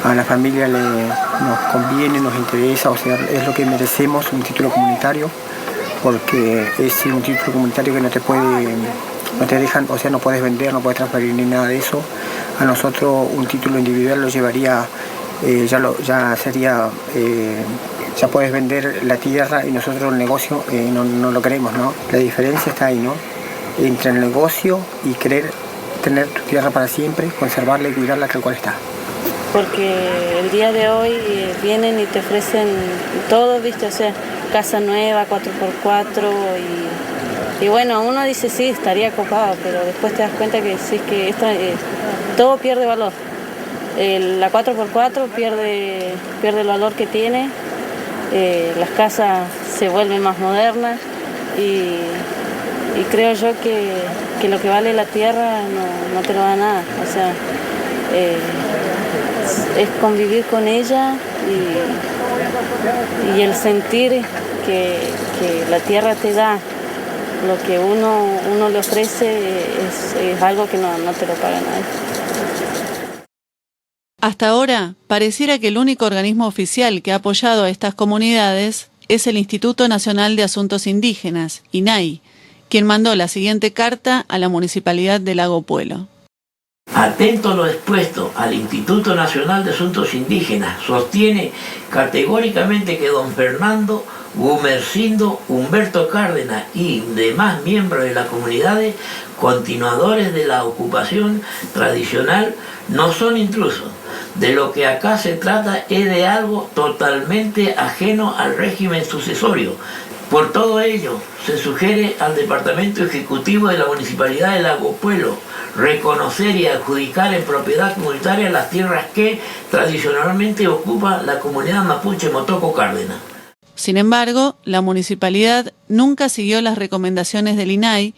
A la familia nos conviene, nos interesa, o sea, es lo que merecemos, un título comunitario, porque es un título comunitario que no te dejan, o sea, no puedes vender, no puedes transferir ni nada de eso. A nosotros un título individual lo llevaría, ya sería, ya puedes vender la tierra y nosotros el negocio no lo queremos, ¿no? La diferencia está ahí, ¿no? Entre el negocio y querer tener tu tierra para siempre, conservarla y cuidarla tal cual está. Porque el día de hoy vienen y te ofrecen todo, ¿viste? O sea, casa nueva, 4x4 y bueno, uno dice sí, estaría copado, pero después te das cuenta que sí, que todo pierde valor. La 4x4 pierde el valor que tiene, las casas se vuelven más modernas y creo yo que lo que vale la tierra no te lo da nada. O sea, es convivir con ella y el sentir que la tierra te da lo que uno le ofrece, es algo que no te lo paga nadie. Hasta ahora, pareciera que el único organismo oficial que ha apoyado a estas comunidades es el Instituto Nacional de Asuntos Indígenas, INAI, quien mandó la siguiente carta a la Municipalidad de Lago Puelo. Atento a lo expuesto, al Instituto Nacional de Asuntos Indígenas sostiene categóricamente que don Fernando Gumersindo Humberto Cárdenas y demás miembros de las comunidades continuadores de la ocupación tradicional no son intrusos. De lo que acá se trata es de algo totalmente ajeno al régimen sucesorio. Por todo ello, se sugiere al Departamento Ejecutivo de la Municipalidad de Lago Puelo reconocer y adjudicar en propiedad comunitaria las tierras que tradicionalmente ocupa la comunidad mapuche Motoco Cárdenas. Sin embargo, la municipalidad nunca siguió las recomendaciones del INAI,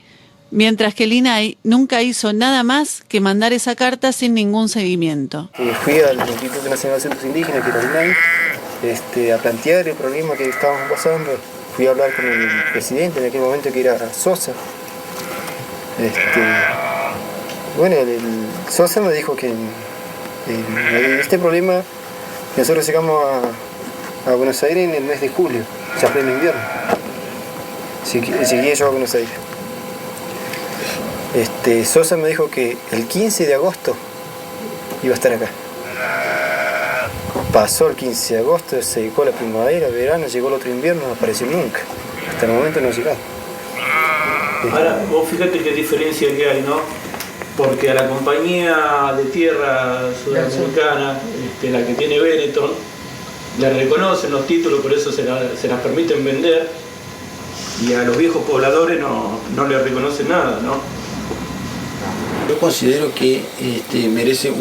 mientras que el INAI nunca hizo nada más que mandar esa carta sin ningún seguimiento. Fui al Instituto Nacional de Asuntos Indígenas, que era el INAI, a plantear el problema que estábamos pasando. Fui a hablar con el presidente en aquel momento, que era Sosa. Bueno, el Sosa me dijo que este problema nosotros llegamos a Buenos Aires en el mes de julio, ya pleno invierno. Llegué yo a Buenos Aires. Sosa me dijo que el 15 de agosto iba a estar acá. Pasó el 15 de agosto, se dedicó la primavera, verano, llegó el otro invierno, no apareció nunca. Hasta el momento no ha llegado. Ahora, vos fíjate qué diferencia que hay, ¿no? Porque a la compañía de tierra sudamericana, la que tiene Benetton, le reconocen los títulos, por eso se las permiten vender, y a los viejos pobladores no le reconocen nada, ¿no? Yo considero que merece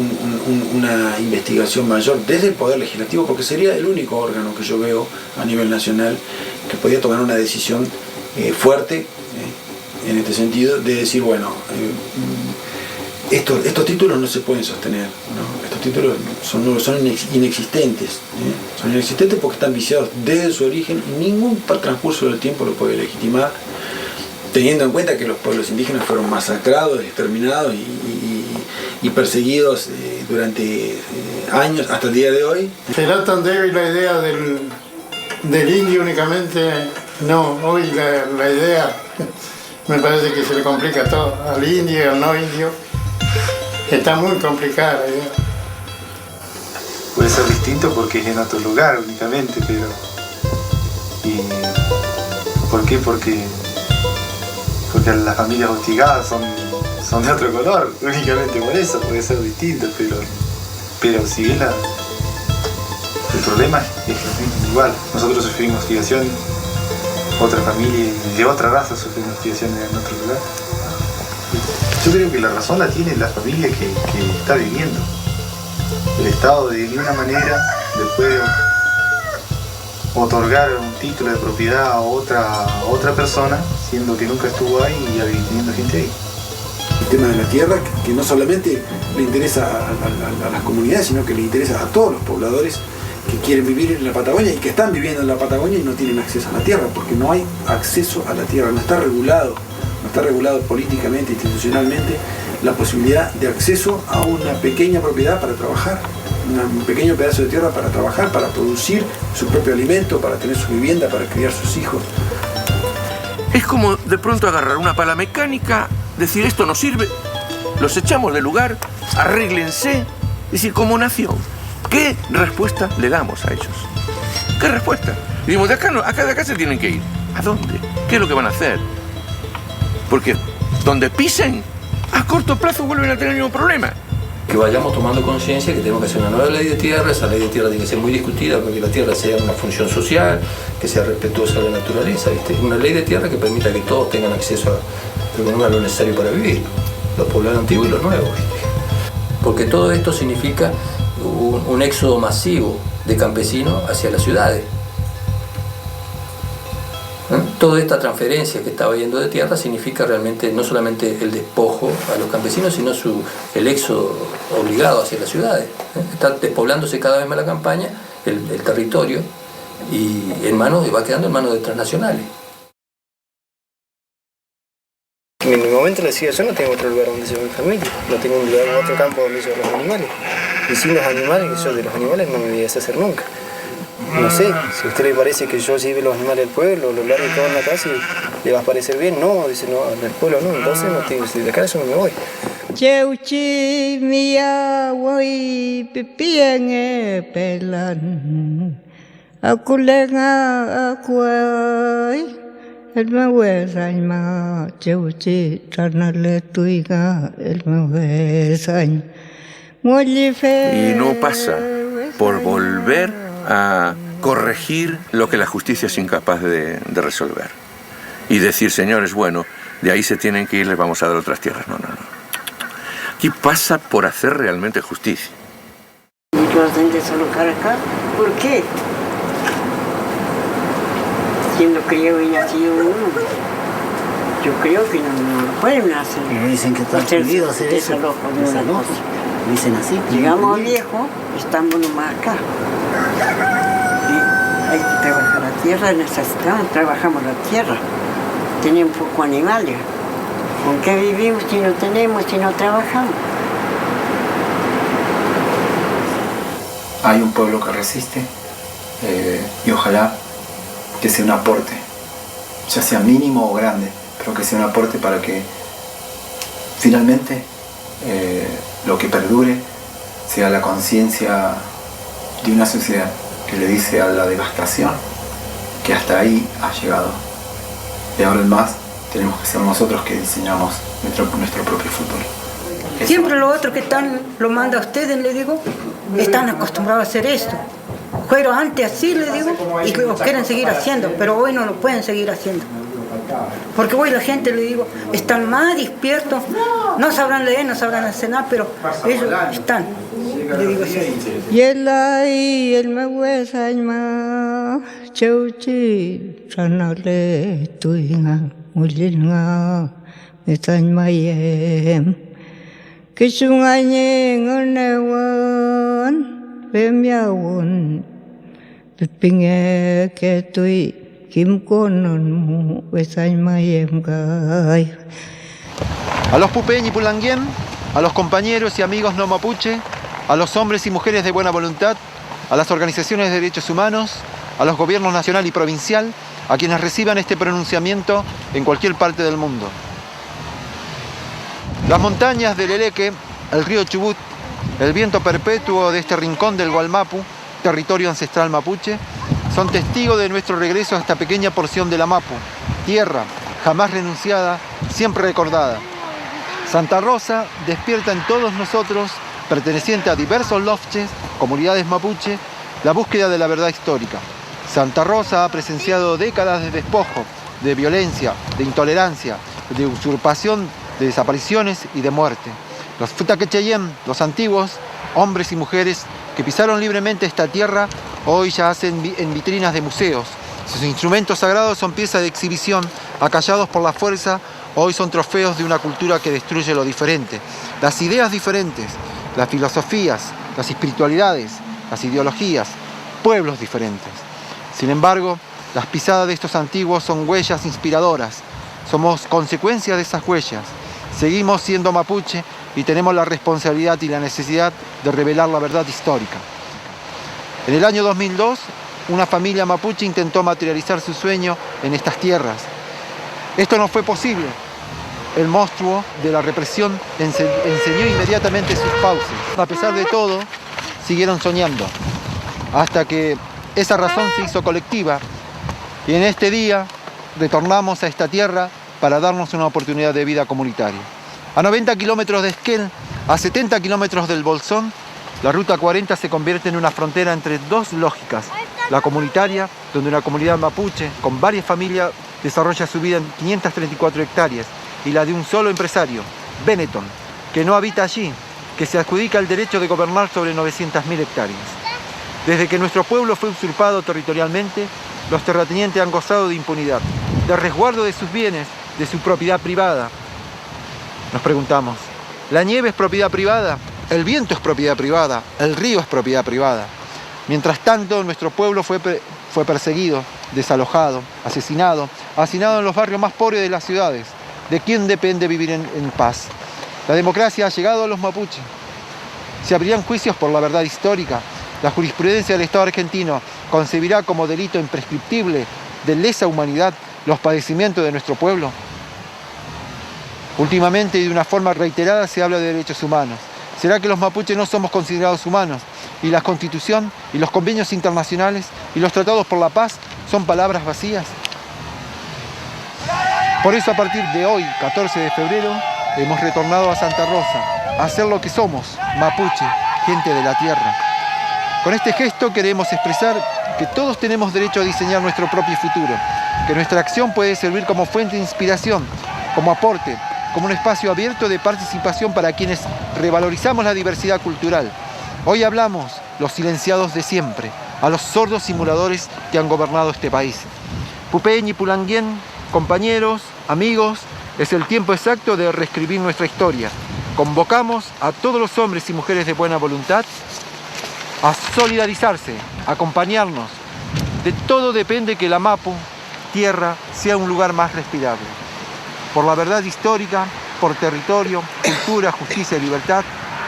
una investigación mayor desde el Poder Legislativo, porque sería el único órgano que yo veo a nivel nacional que podía tomar una decisión fuerte en este sentido, de decir, bueno, estos títulos no se pueden sostener, ¿no? Estos títulos son inexistentes, son inexistentes porque están viciados desde su origen y ningún transcurso del tiempo lo puede legitimar, teniendo en cuenta que los pueblos indígenas fueron masacrados, exterminados y perseguidos durante años hasta el día de hoy. ¿Será tan débil la idea del indio únicamente? No, hoy la idea me parece que se le complica todo, al indio y al no indio. Está muy complicada la idea. Puede ser distinto porque es en otro lugar únicamente, pero... ¿Por qué? Porque las familias hostigadas son de otro color, únicamente por eso puede ser distinto, pero si bien el problema es igual. Nosotros sufrimos hostigación, otra familia de otra raza sufrimos hostigación en otro lugar. Yo creo que la razón la tiene la familia que está viviendo. El Estado de ninguna manera le puede otorgar un título de propiedad a otra persona, siendo que nunca estuvo ahí y teniendo gente ahí. El tema de la tierra, que no solamente le interesa a las comunidades, sino que le interesa a todos los pobladores que quieren vivir en la Patagonia y que están viviendo en la Patagonia y no tienen acceso a la tierra, porque no hay acceso a la tierra, no está regulado políticamente, institucionalmente, la posibilidad de acceso a una pequeña propiedad para trabajar, un pequeño pedazo de tierra para trabajar, para producir su propio alimento, para tener su vivienda, para criar sus hijos. Es como de pronto agarrar una pala mecánica, decir esto no sirve, los echamos del lugar, arréglense, decir como nación. ¿Qué respuesta le damos a ellos? ¿Qué respuesta? Decimos, de acá se tienen que ir. ¿A dónde? ¿Qué es lo que van a hacer? Porque donde pisen, a corto plazo vuelven a tener el mismo problema. Que vayamos tomando conciencia que tenemos que hacer una nueva ley de tierra. Esa ley de tierra tiene que ser muy discutida porque la tierra sea una función social, que sea respetuosa de la naturaleza, ¿viste? Una ley de tierra que permita que todos tengan acceso a lo necesario para vivir, los poblados antiguos y los nuevos, ¿viste? Porque todo esto significa un éxodo masivo de campesinos hacia las ciudades. Toda esta transferencia que estaba yendo de tierra significa realmente no solamente el despojo a los campesinos, sino el éxodo obligado hacia las ciudades. Está despoblándose cada vez más la campaña, el territorio, y va quedando en manos de transnacionales. En mi momento le decía, yo no tengo otro lugar donde llevar mi familia, no tengo un lugar, otro campo donde llevar los animales. Y sin los animales, yo de los animales no me voy a deshacer nunca. No sé, si a usted le parece que yo lleve los animales al pueblo, los largue todo en la casa y le va a parecer bien, no, dice, no, del pueblo no, entonces no tengo, si de acá yo no me voy. Cheuchi mia woi pipienge pelan akulenga akuai el mawesaima cheuchi tranale tuiga el mawesaima y no pasa por volver a corregir lo que la justicia es incapaz de resolver y decir, señores, bueno, de ahí se tienen que ir, les vamos a dar otras tierras. No. Aquí pasa por hacer realmente justicia. ¿Y tú hacen desalojar acá? ¿Por qué? Siendo criado y nacido uno, yo creo que no pueden hacer. Y dicen que está prohibido hacer eso. Dicen así. Llegamos viejo, estamos nomás acá. Y hay que trabajar la tierra, necesitamos, trabajamos la tierra. Tenemos poco animales. ¿Con qué vivimos si no tenemos, si no trabajamos? Hay un pueblo que resiste y ojalá que sea un aporte, ya sea mínimo o grande, pero que sea un aporte para que finalmente lo que perdure sea la conciencia de una sociedad que le dice a la devastación que hasta ahí ha llegado. De ahora en más tenemos que ser nosotros que diseñamos nuestro propio futuro. Siempre lo otro que están, lo manda a ustedes, le digo, están acostumbrados a hacer esto. Fueron antes así, le digo, y lo quieren seguir haciendo, pero hoy no lo pueden seguir haciendo. Porque hoy la gente, le digo, están más despiertos, no sabrán leer, no sabrán hacer nada, pero ellos están, le digo así. Y el mawesaima cheuchi tranale tuinga mulilnga metan mayem kisunganye ngonewan pemyawon pipinge ketui kimkonon mu metan mayem gai. A los Pupeñi Pulanguén, a los compañeros y amigos no mapuche, a los hombres y mujeres de buena voluntad, a las organizaciones de derechos humanos, a los gobiernos nacional y provincial, a quienes reciban este pronunciamiento en cualquier parte del mundo. Las montañas del Eleque, el río Chubut, el viento perpetuo de este rincón del Gualmapu, territorio ancestral mapuche, son testigos de nuestro regreso a esta pequeña porción de la Mapu, tierra jamás renunciada, siempre recordada. Santa Rosa despierta en todos nosotros, perteneciente a diversos lofches, comunidades mapuche, la búsqueda de la verdad histórica. Santa Rosa ha presenciado décadas de despojo, de violencia, de intolerancia, de usurpación, de desapariciones y de muerte. Los Futaquecheyem, los antiguos, hombres y mujeres que pisaron libremente esta tierra, hoy ya hacen en vitrinas de museos. Sus instrumentos sagrados son piezas de exhibición, acallados por la fuerza, hoy son trofeos de una cultura que destruye lo diferente. Las ideas diferentes, las filosofías, las espiritualidades, las ideologías, pueblos diferentes. Sin embargo, las pisadas de estos antiguos son huellas inspiradoras. Somos consecuencia de esas huellas. Seguimos siendo mapuche y tenemos la responsabilidad y la necesidad de revelar la verdad histórica. En el año 2002, una familia mapuche intentó materializar su sueño en estas tierras. Esto no fue posible. El monstruo de la represión enseñó inmediatamente sus fauces. A pesar de todo, siguieron soñando, hasta que esa razón se hizo colectiva y en este día retornamos a esta tierra para darnos una oportunidad de vida comunitaria. A 90 kilómetros de Esquel, a 70 kilómetros del Bolsón, la Ruta 40 se convierte en una frontera entre dos lógicas. La comunitaria, donde una comunidad mapuche con varias familias desarrolla su vida en 534 hectáreas, y la de un solo empresario, Benetton, que no habita allí, que se adjudica el derecho de gobernar sobre 900.000 hectáreas. Desde que nuestro pueblo fue usurpado territorialmente, los terratenientes han gozado de impunidad, de resguardo de sus bienes, de su propiedad privada. Nos preguntamos, ¿la nieve es propiedad privada? ¿El viento es propiedad privada? ¿El río es propiedad privada? Mientras tanto, nuestro pueblo fue perseguido, desalojado, asesinado, hacinado en los barrios más pobres de las ciudades. ¿De quién depende vivir en paz? La democracia ha llegado a los mapuches. Se abrirán juicios por la verdad histórica. La jurisprudencia del Estado argentino concebirá como delito imprescriptible de lesa humanidad los padecimientos de nuestro pueblo. Últimamente y de una forma reiterada se habla de derechos humanos. ¿Será que los mapuches no somos considerados humanos? ¿Y la Constitución y los convenios internacionales y los tratados por la paz son palabras vacías? Por eso, a partir de hoy, 14 de febrero, hemos retornado a Santa Rosa, a hacer lo que somos, mapuche, gente de la tierra. Con este gesto queremos expresar que todos tenemos derecho a diseñar nuestro propio futuro, que nuestra acción puede servir como fuente de inspiración, como aporte, como un espacio abierto de participación para quienes revalorizamos la diversidad cultural. Hoy hablamos, los silenciados de siempre, a los sordos simuladores que han gobernado este país. Pupeñi Pulanguén, compañeros, amigos, es el tiempo exacto de reescribir nuestra historia. Convocamos a todos los hombres y mujeres de buena voluntad a solidarizarse, a acompañarnos. De todo depende que la Mapu, tierra, sea un lugar más respirable. Por la verdad histórica, por territorio, cultura, justicia y libertad,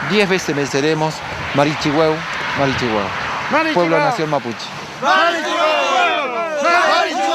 10 veces venceremos. Marichihueu, Marichihueu. Pueblo Nación Mapuche. ¡Marichihueu! ¡Marichihueu!